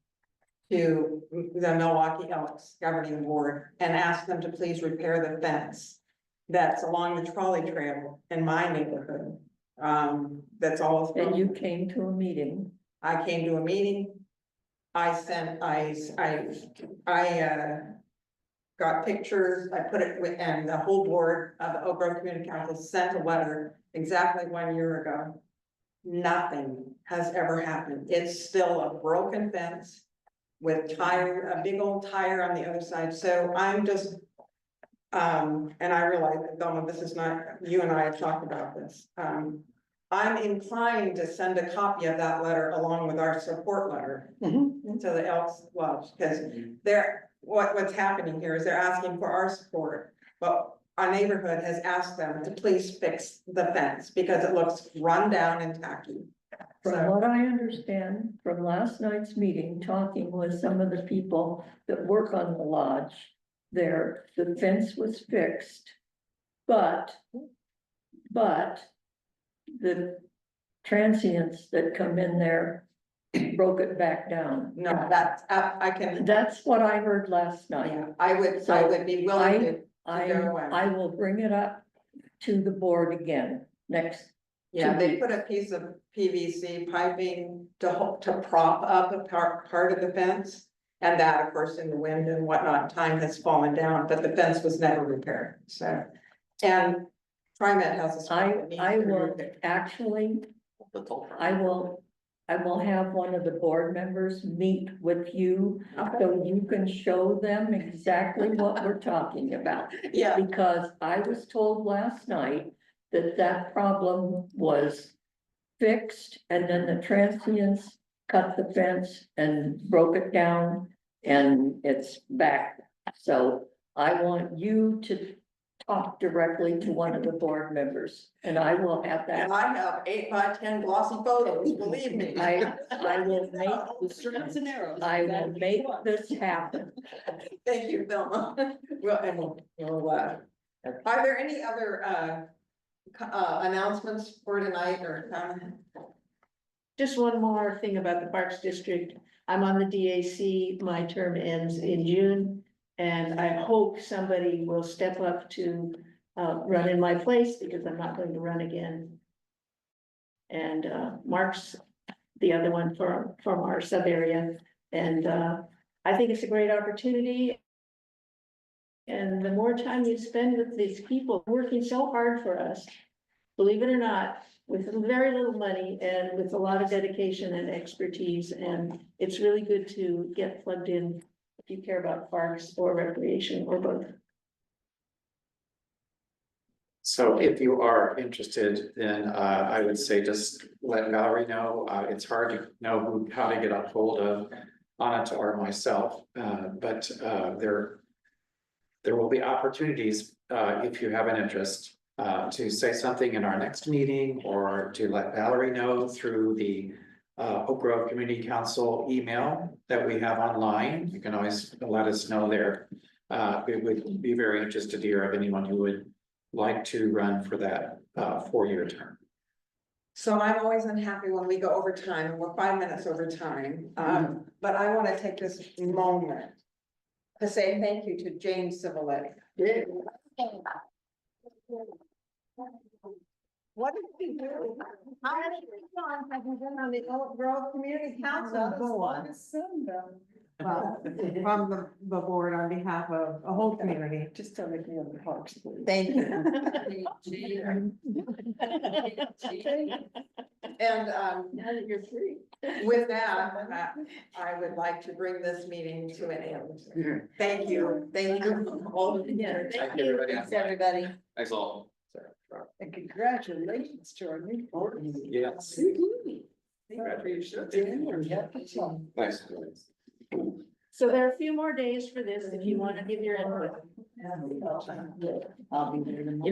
[SPEAKER 1] to the Milwaukee Elks Governing Board and asked them to please repair the fence that's along the trolley trail in my neighborhood. That's all.
[SPEAKER 21] And you came to a meeting.
[SPEAKER 1] I came to a meeting. I got pictures, I put it with, and the whole board of the Oak Grove Community Council sent a letter exactly 1 year ago. Nothing has ever happened. It's still a broken fence with a big old tire on the other side. So I'm just, and I realize that, Donna, this is not, you and I have talked about this. I'm inclined to send a copy of that letter along with our support letter to the Elks Lodge, because what's happening here is they're asking for our support, but our neighborhood has asked them to please fix the fence because it looks run down and tacky.
[SPEAKER 21] From what I understand from last night's meeting, talking with some of the people that work on the lodge, the fence was fixed, but the transients that come in there broke it back down.
[SPEAKER 1] No, that's,
[SPEAKER 21] That's what I heard last night.
[SPEAKER 1] Yeah, I would be willing to go and.
[SPEAKER 21] I will bring it up to the board again next.
[SPEAKER 1] Yeah, they put a piece of PVC piping to prop up a part of the fence. And that, of course, in the wind and whatnot, time has fallen down, but the fence was never repaired, so. And TriMet has a.
[SPEAKER 21] I will actually, I will have one of the board members meet with you, so you can show them exactly what we're talking about.
[SPEAKER 1] Yeah.
[SPEAKER 21] Because I was told last night that problem was fixed, and then the transients cut the fence and broke it down, and it's back. So I want you to talk directly to one of the board members, and I will have that.
[SPEAKER 1] And I have 8 by 10 glossy photos, believe me.
[SPEAKER 21] I will make this happen.
[SPEAKER 1] Thank you, Thelma. Well, are there any other announcements for tonight or
[SPEAKER 20] Just one more thing about the Parks District. I'm on the DAC. My term ends in June. And I hope somebody will step up to run in my place, because I'm not going to run again. And Mark's the other one from our sub area. And I think it's a great opportunity. And the more time you spend with these people working so hard for us, believe it or not, with very little money and with a lot of dedication and expertise. And it's really good to get plugged in if you care about parks or recreation or both.
[SPEAKER 2] So if you are interested, then I would say just let Valerie know. It's hard to know how to get a hold of Anna or myself, but there will be opportunities if you have an interest to say something in our next meeting, or to let Valerie know through the Oak Grove Community Council email that we have online. You can always let us know there. We would be very interested to hear of anyone who would like to run for that 4-year term.
[SPEAKER 1] So I'm always unhappy when we go over time, and we're 5 minutes over time. But I want to take this moment to say thank you to James Civiletti. What did you do? How many times have you been on the Oak Grove Community Council?
[SPEAKER 5] Go on.
[SPEAKER 1] Well, from the board on behalf of a whole community.
[SPEAKER 5] Just tell me on the parks, please.
[SPEAKER 1] Thank you. And
[SPEAKER 21] Now that you're free.
[SPEAKER 1] with that, I would like to bring this meeting to an end. Thank you. Thank you. All of you.
[SPEAKER 2] Thank you, everybody.
[SPEAKER 4] Thanks, everybody.
[SPEAKER 18] Thanks all.
[SPEAKER 5] And congratulations to our new board.
[SPEAKER 2] Yes. Nice.
[SPEAKER 20] So there are a few more days for this if you want to give your input.
[SPEAKER 4] I'll be there tomorrow.